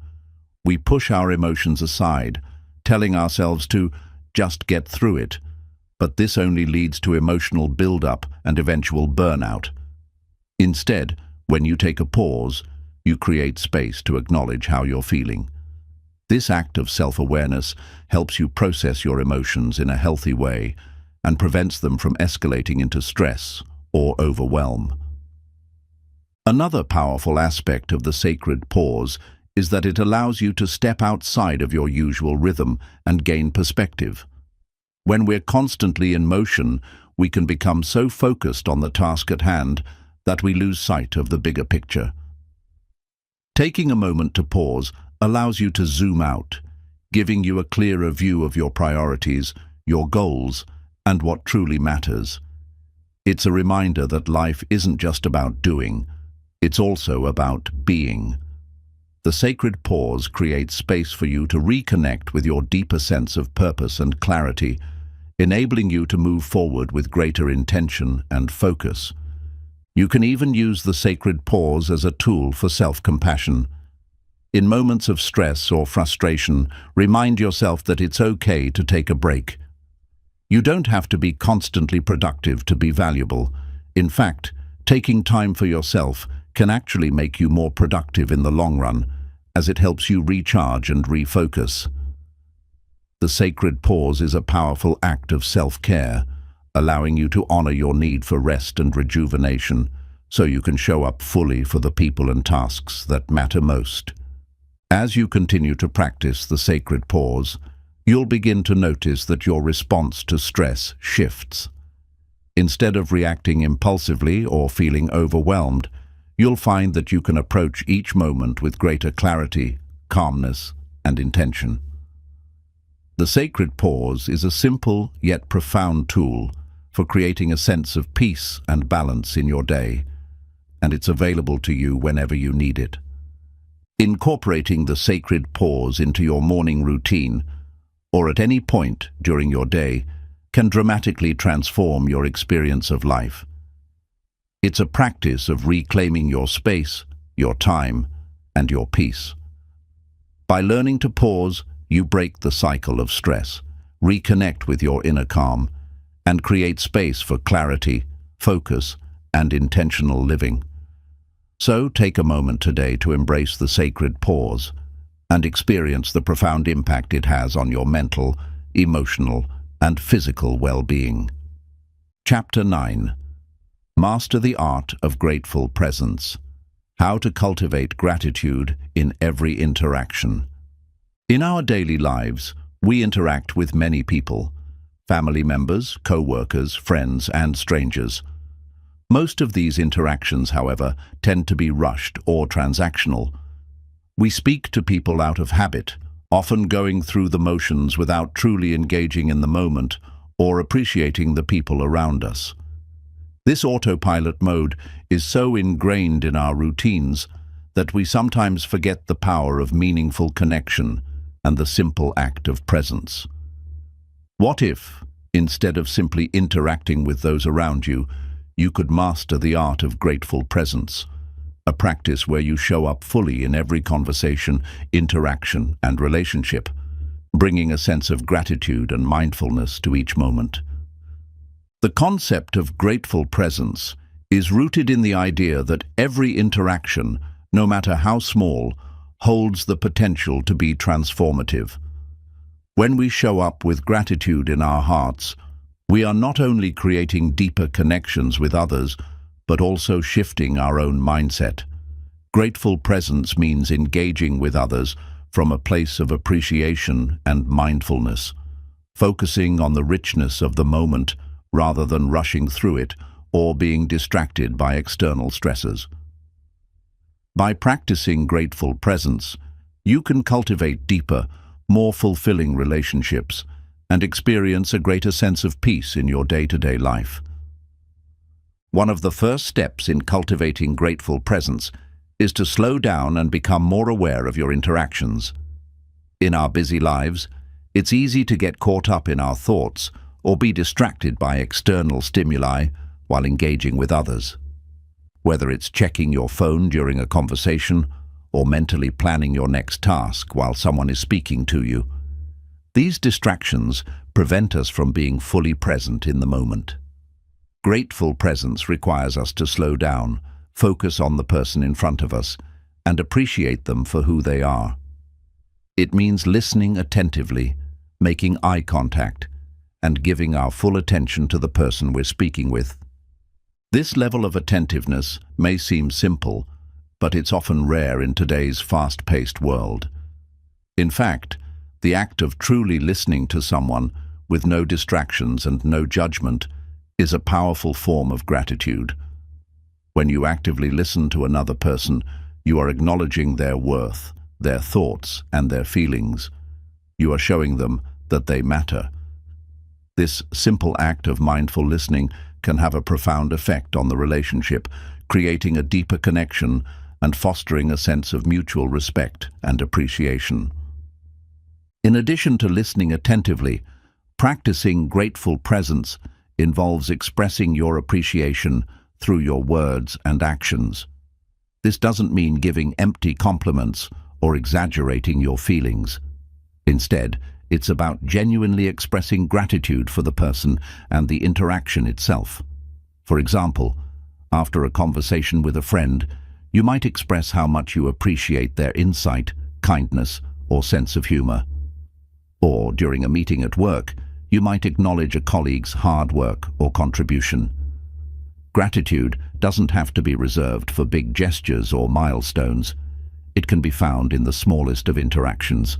Speaker 1: we push our emotions aside, telling ourselves to just get through it, but this only leads to emotional build-up and eventual burnout. Instead, when you take a pause, you create space to acknowledge how you're feeling. This act of self-awareness helps you process your emotions in a healthy way and prevents them from escalating into stress or overwhelm. Another powerful aspect of the sacred pause is that it allows you to step outside of your usual rhythm and gain perspective. When we're constantly in motion, we can become so focused on the task at hand that we lose sight of the bigger picture. Taking a moment to pause allows you to zoom out, giving you a clearer view of your priorities, your goals, and what truly matters. It's a reminder that life isn't just about doing, it's also about being. The sacred pause creates space for you to reconnect with your deeper sense of purpose and clarity, enabling you to move forward with greater intention and focus. You can even use the sacred pause as a tool for self-compassion. In moments of stress or frustration, remind yourself that it's okay to take a break. You don't have to be constantly productive to be valuable. In fact, taking time for yourself can actually make you more productive in the long run, as it helps you recharge and refocus. The sacred pause is a powerful act of self-care, allowing you to honor your need for rest and rejuvenation so you can show up fully for the people and tasks that matter most. As you continue to practice the sacred pause, you'll begin to notice that your response to stress shifts. Instead of reacting impulsively or feeling overwhelmed, you'll find that you can approach each moment with greater clarity, calmness, and intention. The sacred pause is a simple yet profound tool for creating a sense of peace and balance in your day, and it's available to you whenever you need it. Incorporating the sacred pause into your morning routine, or at any point during your day, can dramatically transform your experience of life. It's a practice of reclaiming your space, your time, and your peace. By learning to pause, you break the cycle of stress, reconnect with your inner calm, and create space for clarity, focus, and intentional living. So take a moment today to embrace the sacred pause and experience the profound impact it has on your mental, emotional, and physical well-being. Chapter 9. Master the Art of Grateful Presence. How to cultivate gratitude in every interaction. In our daily lives, we interact with many people, family members, co-workers, friends, and strangers. Most of these interactions, however, tend to be rushed or transactional. We speak to people out of habit, often going through the motions without truly engaging in the moment or appreciating the people around us. This autopilot mode is so ingrained in our routines that we sometimes forget the power of meaningful connection and the simple act of presence. What if, instead of simply interacting with those around you, you could master the art of grateful presence, a practice where you show up fully in every conversation, interaction, and relationship, bringing a sense of gratitude and mindfulness to each moment. The concept of grateful presence is rooted in the idea that every interaction, no matter how small, holds the potential to be transformative. When we show up with gratitude in our hearts, we are not only creating deeper connections with others, but also shifting our own mindset. Grateful presence means engaging with others from a place of appreciation and mindfulness, focusing on the richness of the moment rather than rushing through it or being distracted by external stresses. By practicing grateful presence, you can cultivate deeper, more fulfilling relationships and experience a greater sense of peace in your day-to-day life. One of the first steps in cultivating grateful presence is to slow down and become more aware of your interactions. In our busy lives, it's easy to get caught up in our thoughts or be distracted by external stimuli while engaging with others. Whether it's checking your phone during a conversation or mentally planning your next task while someone is speaking to you, these distractions prevent us from being fully present in the moment. Grateful presence requires us to slow down, focus on the person in front of us, and appreciate them for who they are. It means listening attentively, making eye contact, and giving our full attention to the person we're speaking with. This level of attentiveness may seem simple, but it's often rare in today's fast-paced world. In fact, the act of truly listening to someone with no distractions and no judgment is a powerful form of gratitude. When you actively listen to another person, you are acknowledging their worth, their thoughts, and their feelings. You are showing them that they matter. This simple act of mindful listening can have a profound effect on the relationship, creating a deeper connection and fostering a sense of mutual respect and appreciation. In addition to listening attentively, practicing grateful presence involves expressing your appreciation through your words and actions. This doesn't mean giving empty compliments or exaggerating your feelings. Instead, it's about genuinely expressing gratitude for the person and the interaction itself. For example, after a conversation with a friend, you might express how much you appreciate their insight, kindness, or sense of humor. Or during a meeting at work, you might acknowledge a colleague's hard work or contribution. Gratitude doesn't have to be reserved for big gestures or milestones. It can be found in the smallest of interactions.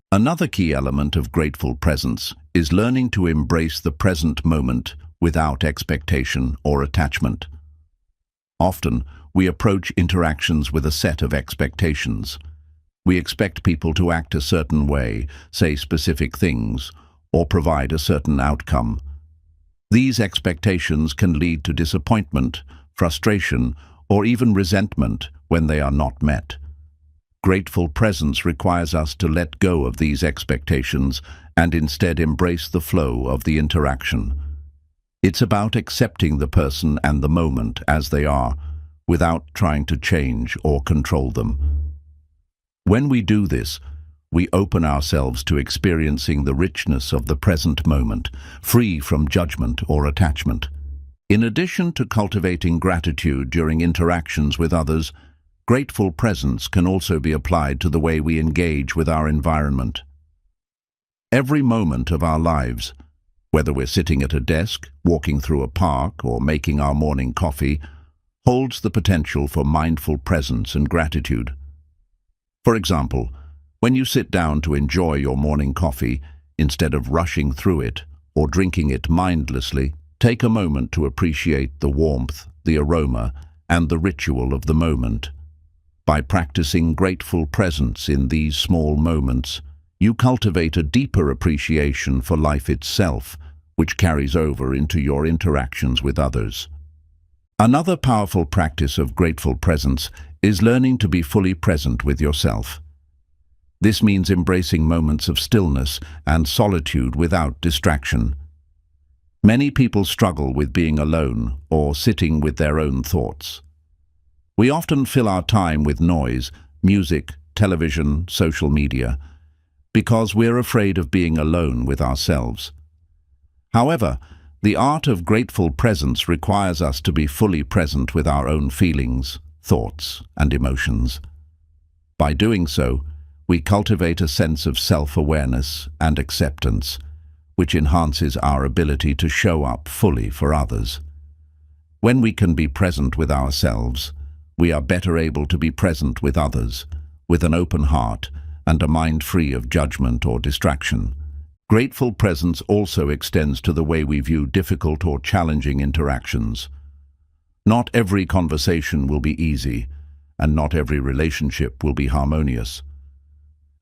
Speaker 1: Another key element of grateful presence is learning to embrace the present moment without expectation or attachment. Often, we approach interactions with a set of expectations. We expect people to act a certain way, say specific things, or provide a certain outcome. These expectations can lead to disappointment, frustration, or even resentment when they are not met. Grateful presence requires us to let go of these expectations and instead embrace the flow of the interaction. It's about accepting the person and the moment as they are, without trying to change or control them. When we do this, we open ourselves to experiencing the richness of the present moment, free from judgment or attachment. In addition to cultivating gratitude during interactions with others, grateful presence can also be applied to the way we engage with our environment. Every moment of our lives, whether we're sitting at a desk, walking through a park, or making our morning coffee, holds the potential for mindful presence and gratitude. For example, when you sit down to enjoy your morning coffee, instead of rushing through it or drinking it mindlessly, take a moment to appreciate the warmth, the aroma, and the ritual of the moment. By practicing grateful presence in these small moments, you cultivate a deeper appreciation for life itself, which carries over into your interactions with others. Another powerful practice of grateful presence is learning to be fully present with yourself. This means embracing moments of stillness and solitude without distraction. Many people struggle with being alone or sitting with their own thoughts. We often fill our time with noise, music, television, social media, because we're afraid of being alone with ourselves. However, the art of grateful presence requires us to be fully present with our own feelings, thoughts, and emotions. By doing so, we cultivate a sense of self-awareness and acceptance, which enhances our ability to show up fully for others. When we can be present with ourselves, we are better able to be present with others, with an open heart and a mind free of judgment or distraction. Grateful presence also extends to the way we view difficult or challenging interactions. Not every conversation will be easy, and not every relationship will be harmonious.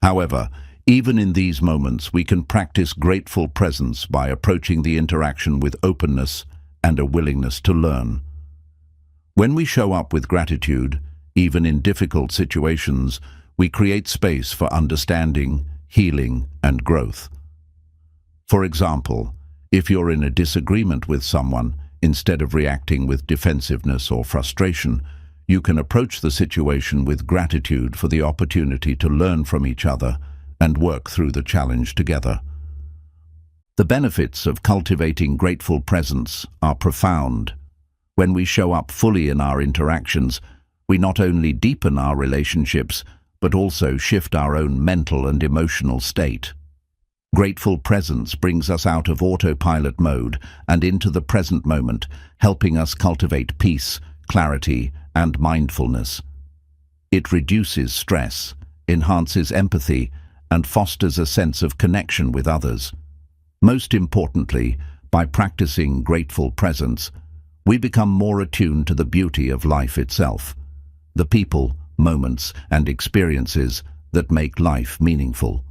Speaker 1: However, even in these moments, we can practice grateful presence by approaching the interaction with openness and a willingness to learn. When we show up with gratitude, even in difficult situations, we create space for understanding, healing, and growth. For example, if you're in a disagreement with someone, instead of reacting with defensiveness or frustration, you can approach the situation with gratitude for the opportunity to learn from each other and work through the challenge together. The benefits of cultivating grateful presence are profound. When we show up fully in our interactions, we not only deepen our relationships, but also shift our own mental and emotional state. Grateful presence brings us out of autopilot mode and into the present moment, helping us cultivate peace, clarity, and mindfulness. It reduces stress, enhances empathy, and fosters a sense of connection with others. Most importantly, by practicing grateful presence, we become more attuned to the beauty of life itself, the people, moments, and experiences that make life meaningful.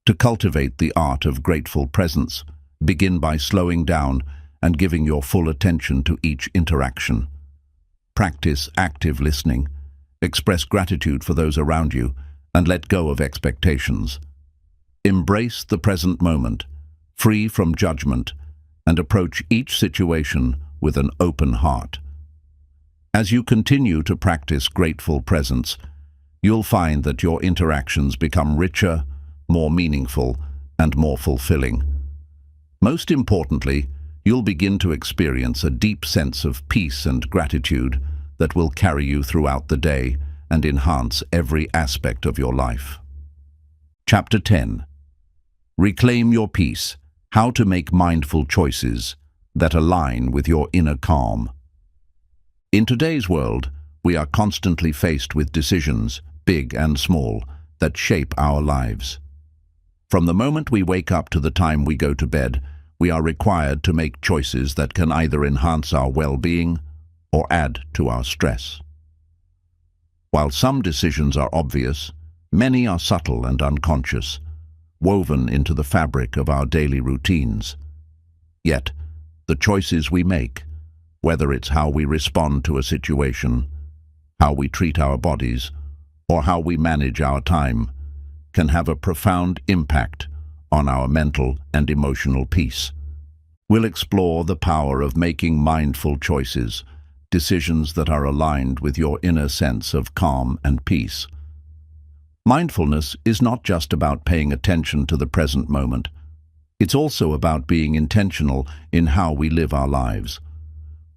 Speaker 1: To cultivate the art of grateful presence, begin by slowing down and giving your full attention to each interaction. Practice active listening, express gratitude for those around you, and let go of expectations. Embrace the present moment, free from judgment, and approach each situation with an open heart. As you continue to practice grateful presence, you'll find that your interactions become richer, more meaningful, and more fulfilling. Most importantly, you'll begin to experience a deep sense of peace and gratitude that will carry you throughout the day and enhance every aspect of your life. Chapter 10. Reclaim your peace: how to make mindful choices that align with your inner calm. In today's world, we are constantly faced with decisions, big and small, that shape our lives. From the moment we wake up to the time we go to bed, we are required to make choices that can either enhance our well-being or add to our stress. While some decisions are obvious, many are subtle and unconscious, woven into the fabric of our daily routines. Yet, the choices we make, whether it's how we respond to a situation, how we treat our bodies, or how we manage our time, can have a profound impact on our mental and emotional peace. We'll explore the power of making mindful choices, decisions that are aligned with your inner sense of calm and peace. Mindfulness is not just about paying attention to the present moment. It's also about being intentional in how we live our lives.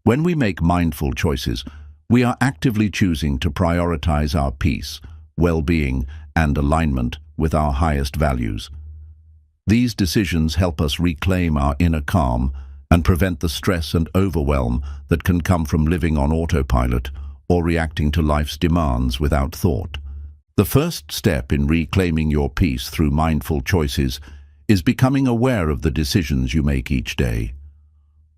Speaker 1: When we make mindful choices, we are actively choosing to prioritize our peace, well-being, and alignment with our highest values. These decisions help us reclaim our inner calm and prevent the stress and overwhelm that can come from living on autopilot or reacting to life's demands without thought. The first step in reclaiming your peace through mindful choices is becoming aware of the decisions you make each day.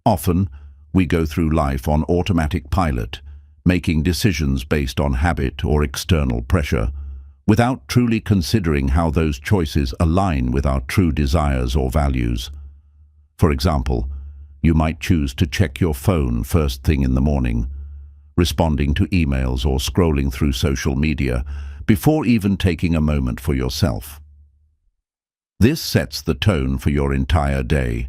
Speaker 1: Often, we go through life on automatic pilot, making decisions based on habit or external pressure, without truly considering how those choices align with our true desires or values. For example, you might choose to check your phone first thing in the morning, responding to emails or scrolling through social media before even taking a moment for yourself. This sets the tone for your entire day,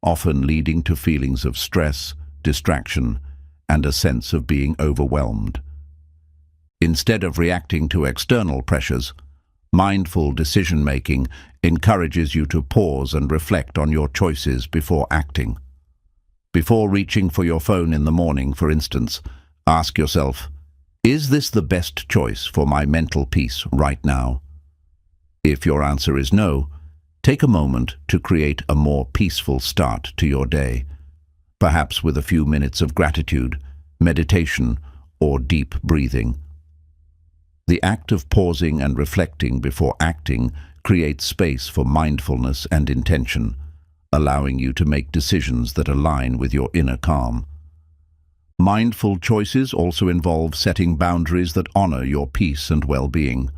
Speaker 1: often leading to feelings of stress, distraction, and a sense of being overwhelmed. Instead of reacting to external pressures, mindful decision-making encourages you to pause and reflect on your choices before acting. Before reaching for your phone in the morning, for instance, ask yourself, is this the best choice for my mental peace right now? If your answer is no, take a moment to create a more peaceful start to your day, perhaps with a few minutes of gratitude, meditation, or deep breathing. The act of pausing and reflecting before acting creates space for mindfulness and intention, allowing you to make decisions that align with your inner calm. Mindful choices also involve setting boundaries that honor your peace and well-being.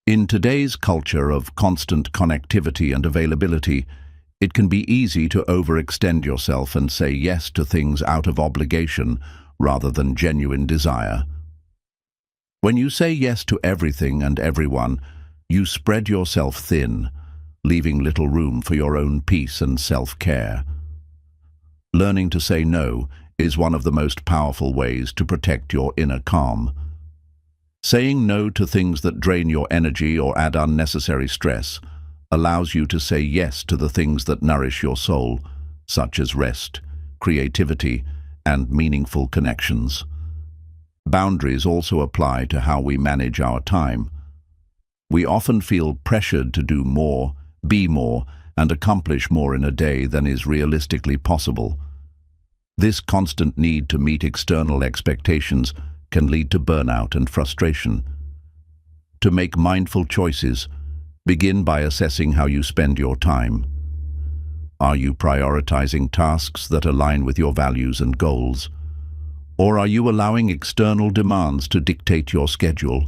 Speaker 1: In today's culture of constant connectivity and availability, it can be easy to overextend yourself and say yes to things out of obligation rather than genuine desire. When you say yes to everything and everyone, you spread yourself thin, leaving little room for your own peace and self-care. Learning to say no is one of the most powerful ways to protect your inner calm. Saying no to things that drain your energy or add unnecessary stress allows you to say yes to the things that nourish your soul, such as rest, creativity, and meaningful connections. Boundaries also apply to how we manage our time. We often feel pressured to do more, be more, and accomplish more in a day than is realistically possible. This constant need to meet external expectations can lead to burnout and frustration. To make mindful choices, begin by assessing how you spend your time. Are you prioritizing tasks that align with your values and goals? Or are you allowing external demands to dictate your schedule?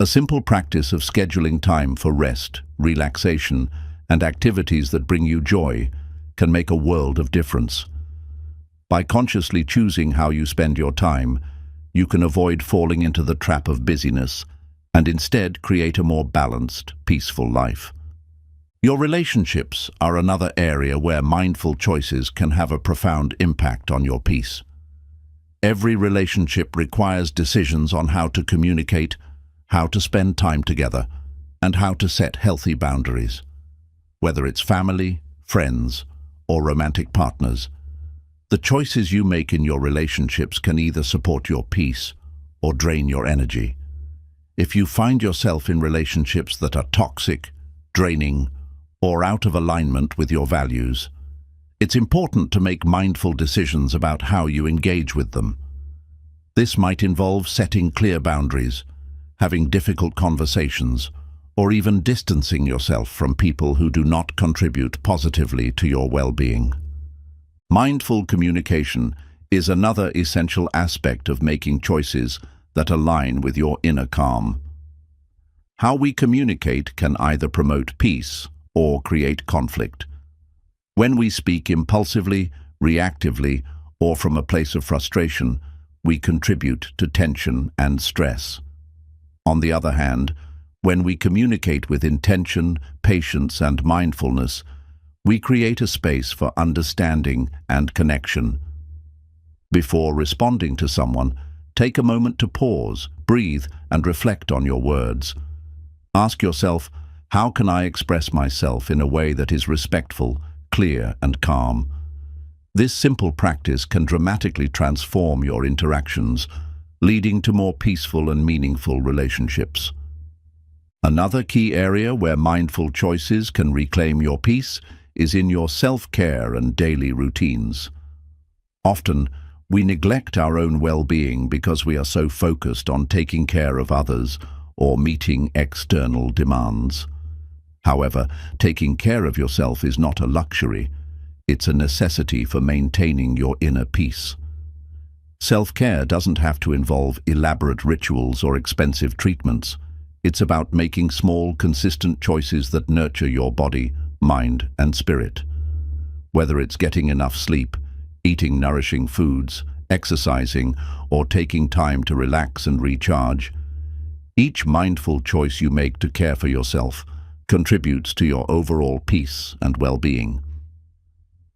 Speaker 1: A simple practice of scheduling time for rest, relaxation, and activities that bring you joy can make a world of difference. By consciously choosing how you spend your time, you can avoid falling into the trap of busyness and instead create a more balanced, peaceful life. Your relationships are another area where mindful choices can have a profound impact on your peace. Every relationship requires decisions on how to communicate, how to spend time together, and how to set healthy boundaries. Whether it's family, friends, or romantic partners, the choices you make in your relationships can either support your peace or drain your energy. If you find yourself in relationships that are toxic, draining, or out of alignment with your values, it's important to make mindful decisions about how you engage with them. This might involve setting clear boundaries, having difficult conversations, or even distancing yourself from people who do not contribute positively to your well-being. Mindful communication is another essential aspect of making choices that align with your inner calm. How we communicate can either promote peace or create conflict. When we speak impulsively, reactively, or from a place of frustration, we contribute to tension and stress. On the other hand, when we communicate with intention, patience, and mindfulness, we create a space for understanding and connection. Before responding to someone, take a moment to pause, breathe, and reflect on your words. Ask yourself, how can I express myself in a way that is respectful, clear, and calm? This simple practice can dramatically transform your interactions, leading to more peaceful and meaningful relationships. Another key area where mindful choices can reclaim your peace is in your self-care and daily routines. Often, we neglect our own well-being because we are so focused on taking care of others or meeting external demands. However, taking care of yourself is not a luxury. It's a necessity for maintaining your inner peace. Self-care doesn't have to involve elaborate rituals or expensive treatments. It's about making small, consistent choices that nurture your body, mind, and spirit. Whether it's getting enough sleep, eating nourishing foods, exercising, or taking time to relax and recharge, each mindful choice you make to care for yourself contributes to your overall peace and well-being.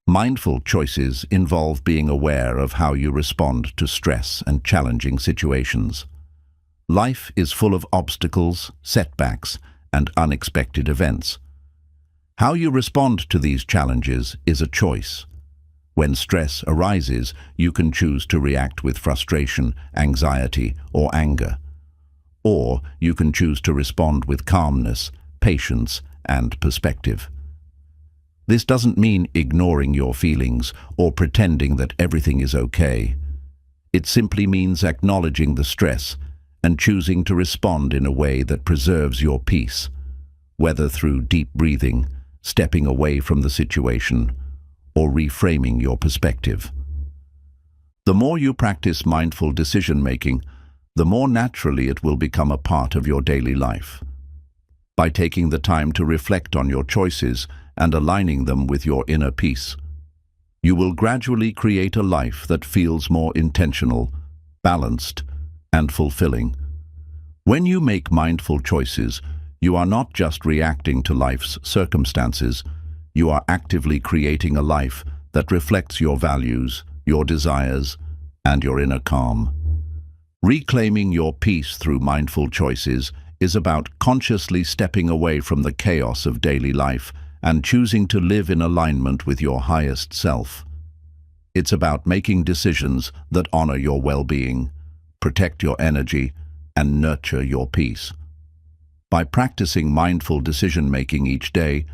Speaker 1: Mindful choices involve being aware of how you respond to stress and challenging situations. Life is full of obstacles, setbacks, and unexpected events. How you respond to these challenges is a choice. When stress arises, you can choose to react with frustration, anxiety, or anger. Or you can choose to respond with calmness, patience, and perspective. This doesn't mean ignoring your feelings or pretending that everything is okay. It simply means acknowledging the stress and choosing to respond in a way that preserves your peace, whether through deep breathing, stepping away from the situation, or reframing your perspective. The more you practice mindful decision-making, the more naturally it will become a part of your daily life. By taking the time to reflect on your choices and aligning them with your inner peace, you will gradually create a life that feels more intentional, balanced, and fulfilling. When you make mindful choices, you are not just reacting to life's circumstances, you are actively creating a life that reflects your values, your desires, and your inner calm. Reclaiming your peace through mindful choices is about consciously stepping away from the chaos of daily life and choosing to live in alignment with your highest self. It's about making decisions that honor your well-being, protect your energy, and nurture your peace. By practicing mindful decision-making each day,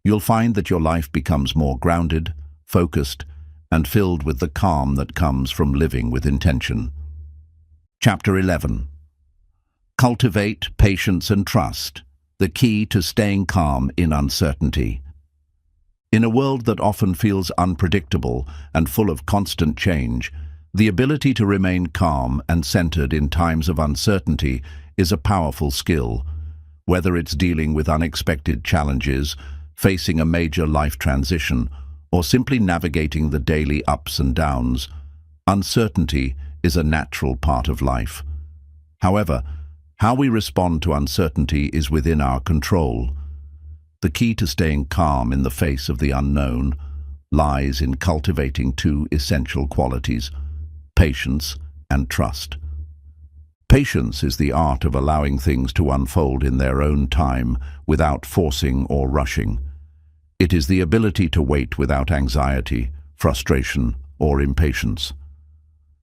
Speaker 1: you'll find that your life becomes more grounded, focused, and filled with the calm that comes from living with intention. Chapter 11. Cultivate patience and trust, the key to staying calm in uncertainty. In a world that often feels unpredictable and full of constant change, the ability to remain calm and centered in times of uncertainty is a powerful skill. Whether it's dealing with unexpected challenges, facing a major life transition, or simply navigating the daily ups and downs, uncertainty is a natural part of life. However, how we respond to uncertainty is within our control. The key to staying calm in the face of the unknown lies in cultivating two essential qualities: patience and trust. Patience is the art of allowing things to unfold in their own time without forcing or rushing. It is the ability to wait without anxiety, frustration, or impatience.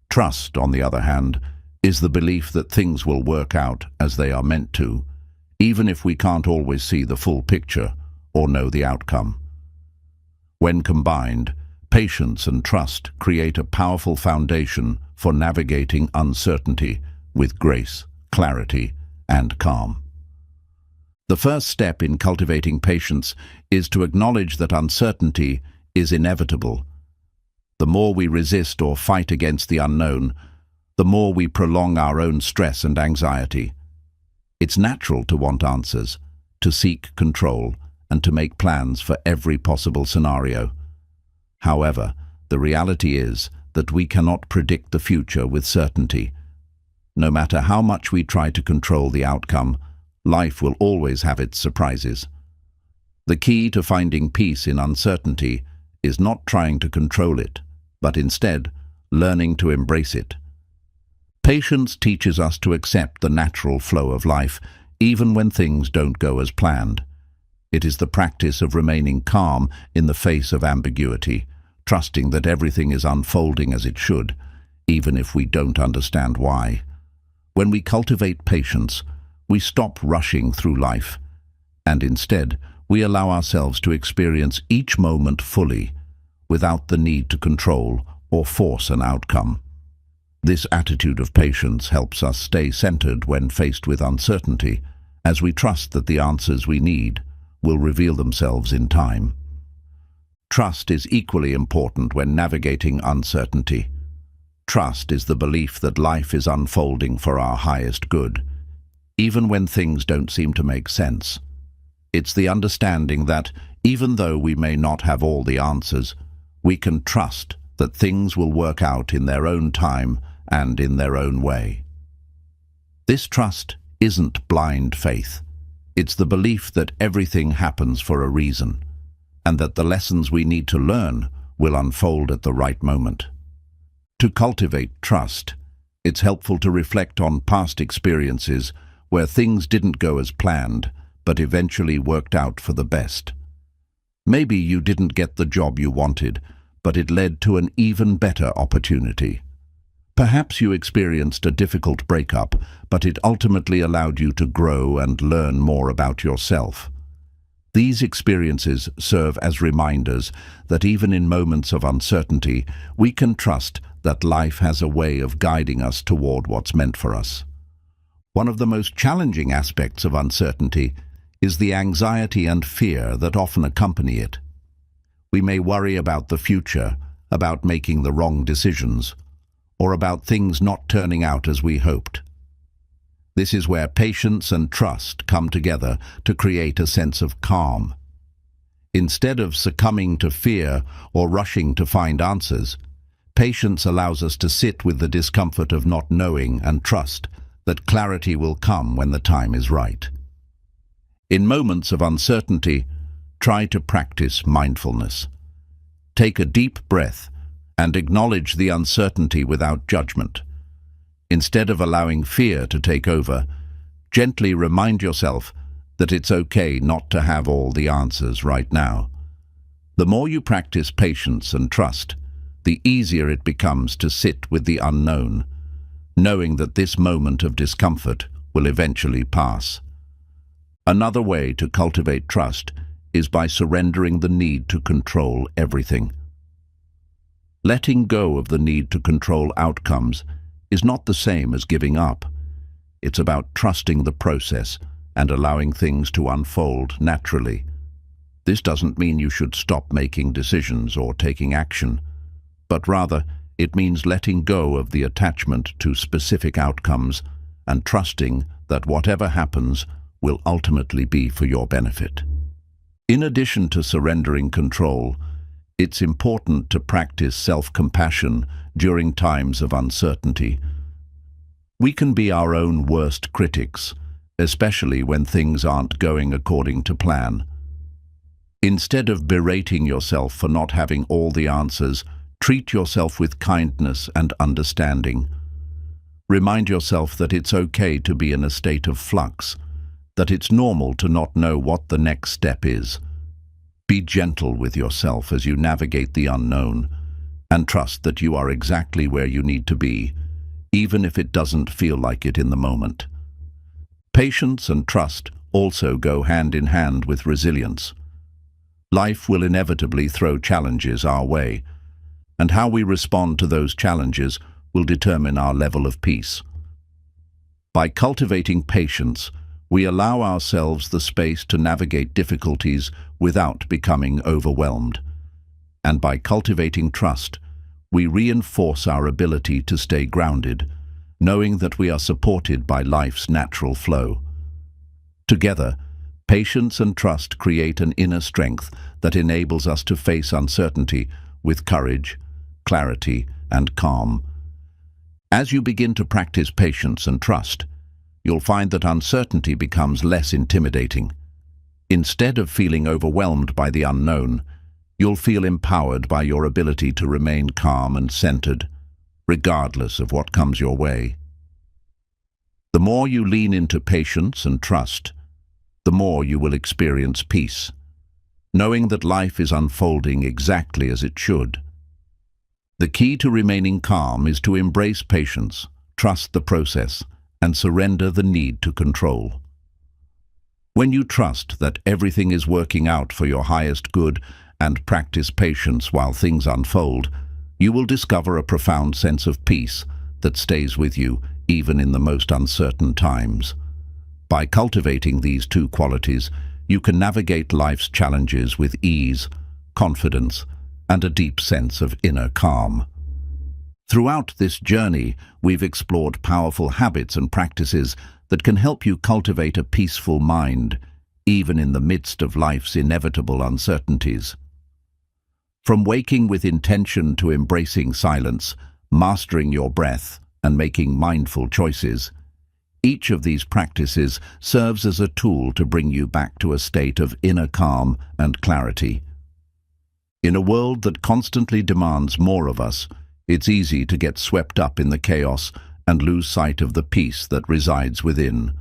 Speaker 1: Trust, on the other hand, is the belief that things will work out as they are meant to, even if we can't always see the full picture or know the outcome. When combined, patience and trust create a powerful foundation for navigating uncertainty with grace, clarity, and calm. The first step in cultivating patience is to acknowledge that uncertainty is inevitable. The more we resist or fight against the unknown, the more we prolong our own stress and anxiety. It's natural to want answers, to seek control, and to make plans for every possible scenario. However, the reality is that we cannot predict the future with certainty. No matter how much we try to control the outcome, life will always have its surprises. The key to finding peace in uncertainty is not trying to control it, but instead learning to embrace it. Patience teaches us to accept the natural flow of life, even when things don't go as planned. It is the practice of remaining calm in the face of ambiguity, trusting that everything is unfolding as it should, even if we don't understand why. When we cultivate patience, we stop rushing through life, and instead we allow ourselves to experience each moment fully, without the need to control or force an outcome. This attitude of patience helps us stay centered when faced with uncertainty, as we trust that the answers we need will reveal themselves in time. Trust is equally important when navigating uncertainty. Trust is the belief that life is unfolding for our highest good, even when things don't seem to make sense. It's the understanding that, even though we may not have all the answers, we can trust that things will work out in their own time and in their own way. This trust isn't blind faith. It's the belief that everything happens for a reason, and that the lessons we need to learn will unfold at the right moment. To cultivate trust, It's helpful to reflect on past experiences where things didn't go as planned, but eventually worked out for the best. Maybe you didn't get the job you wanted, but it led to an even better opportunity. Perhaps you experienced a difficult breakup, but it ultimately allowed you to grow and learn more about yourself. These experiences serve as reminders that even in moments of uncertainty, we can trust that life has a way of guiding us toward what's meant for us. One of the most challenging aspects of uncertainty is the anxiety and fear that often accompany it. We may worry about the future, about making the wrong decisions, or about things not turning out as we hoped. This is where patience and trust come together to create a sense of calm. Instead of succumbing to fear or rushing to find answers, patience allows us to sit with the discomfort of not knowing and trust that clarity will come when the time is right. In moments of uncertainty, try to practice mindfulness. Take a deep breath and acknowledge the uncertainty without judgment. Instead of allowing fear to take over, gently remind yourself that it's okay not to have all the answers right now. The more you practice patience and trust, the easier it becomes to sit with the unknown, knowing that this moment of discomfort will eventually pass. Another way to cultivate trust is by surrendering the need to control everything. Letting go of the need to control outcomes is not the same as giving up. It's about trusting the process and allowing things to unfold naturally. This doesn't mean you should stop making decisions or taking action, but rather it means letting go of the attachment to specific outcomes and trusting that whatever happens will ultimately be for your benefit. In addition to surrendering control, it's important to practice self-compassion during times of uncertainty. We can be our own worst critics, especially when things aren't going according to plan. Instead of berating yourself for not having all the answers, treat yourself with kindness and understanding. Remind yourself that it's okay to be in a state of flux, that it's normal to not know what the next step is. Be gentle with yourself as you navigate the unknown, and trust that you are exactly where you need to be, even if it doesn't feel like it in the moment. Patience and trust also go hand in hand with resilience. Life will inevitably throw challenges our way, and how we respond to those challenges will determine our level of peace. By cultivating patience, we allow ourselves the space to navigate difficulties without becoming overwhelmed. And by cultivating trust, we reinforce our ability to stay grounded, knowing that we are supported by life's natural flow. Together, patience and trust create an inner strength that enables us to face uncertainty with courage, clarity, and calm. As you begin to practice patience and trust, you'll find that uncertainty becomes less intimidating. Instead of feeling overwhelmed by the unknown, you'll feel empowered by your ability to remain calm and centered, regardless of what comes your way. The more you lean into patience and trust, the more you will experience peace, knowing that life is unfolding exactly as it should. The key to remaining calm is to embrace patience, trust the process, and surrender the need to control. When you trust that everything is working out for your highest good and practice patience while things unfold, you will discover a profound sense of peace that stays with you even in the most uncertain times. By cultivating these two qualities, you can navigate life's challenges with ease, confidence, and a deep sense of inner calm. Throughout this journey, we've explored powerful habits and practices that can help you cultivate a peaceful mind, even in the midst of life's inevitable uncertainties. From waking with intention to embracing silence, mastering your breath, and making mindful choices, each of these practices serves as a tool to bring you back to a state of inner calm and clarity. In a world that constantly demands more of us, it's easy to get swept up in the chaos and lose sight of the peace that resides within.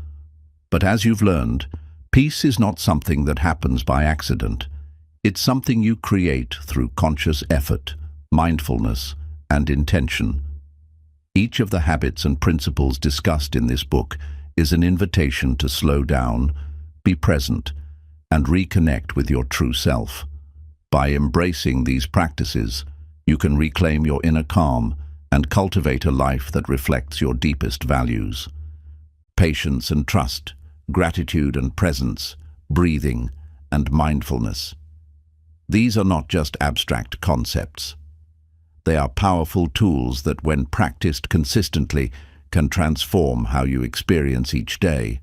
Speaker 1: But as you've learned, peace is not something that happens by accident. It's something you create through conscious effort, mindfulness, and intention. Each of the habits and principles discussed in this book is an invitation to slow down, be present, and reconnect with your true self. By embracing these practices, you can reclaim your inner calm and cultivate a life that reflects your deepest values. Patience and trust, gratitude and presence, breathing and mindfulness. These are not just abstract concepts. They are powerful tools that, when practiced consistently, can transform how you experience each day.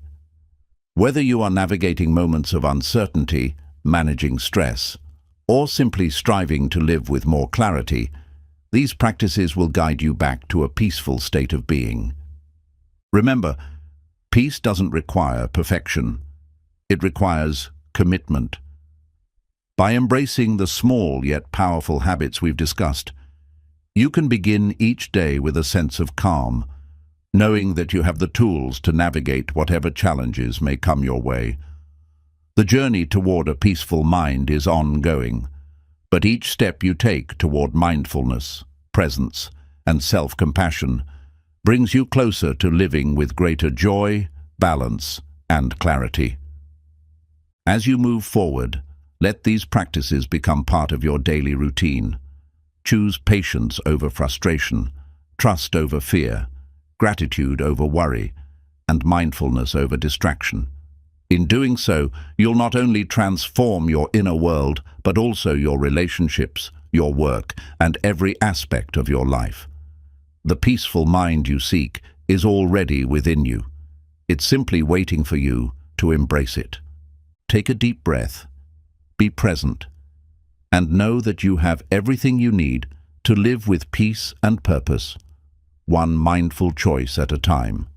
Speaker 1: Whether you are navigating moments of uncertainty, managing stress, or simply striving to live with more clarity, these practices will guide you back to a peaceful state of being. Remember, peace doesn't require perfection. It requires commitment. By embracing the small yet powerful habits we've discussed, you can begin each day with a sense of calm, knowing that you have the tools to navigate whatever challenges may come your way. The journey toward a peaceful mind is ongoing, but each step you take toward mindfulness, presence, and self-compassion brings you closer to living with greater joy, balance, and clarity. As you move forward, let these practices become part of your daily routine. Choose patience over frustration, trust over fear, gratitude over worry, and mindfulness over distraction. In doing so, you'll not only transform your inner world, but also your relationships, your work, and every aspect of your life. The peaceful mind you seek is already within you. It's simply waiting for you to embrace it. Take a deep breath, be present, and know that you have everything you need to live with peace and purpose, one mindful choice at a time.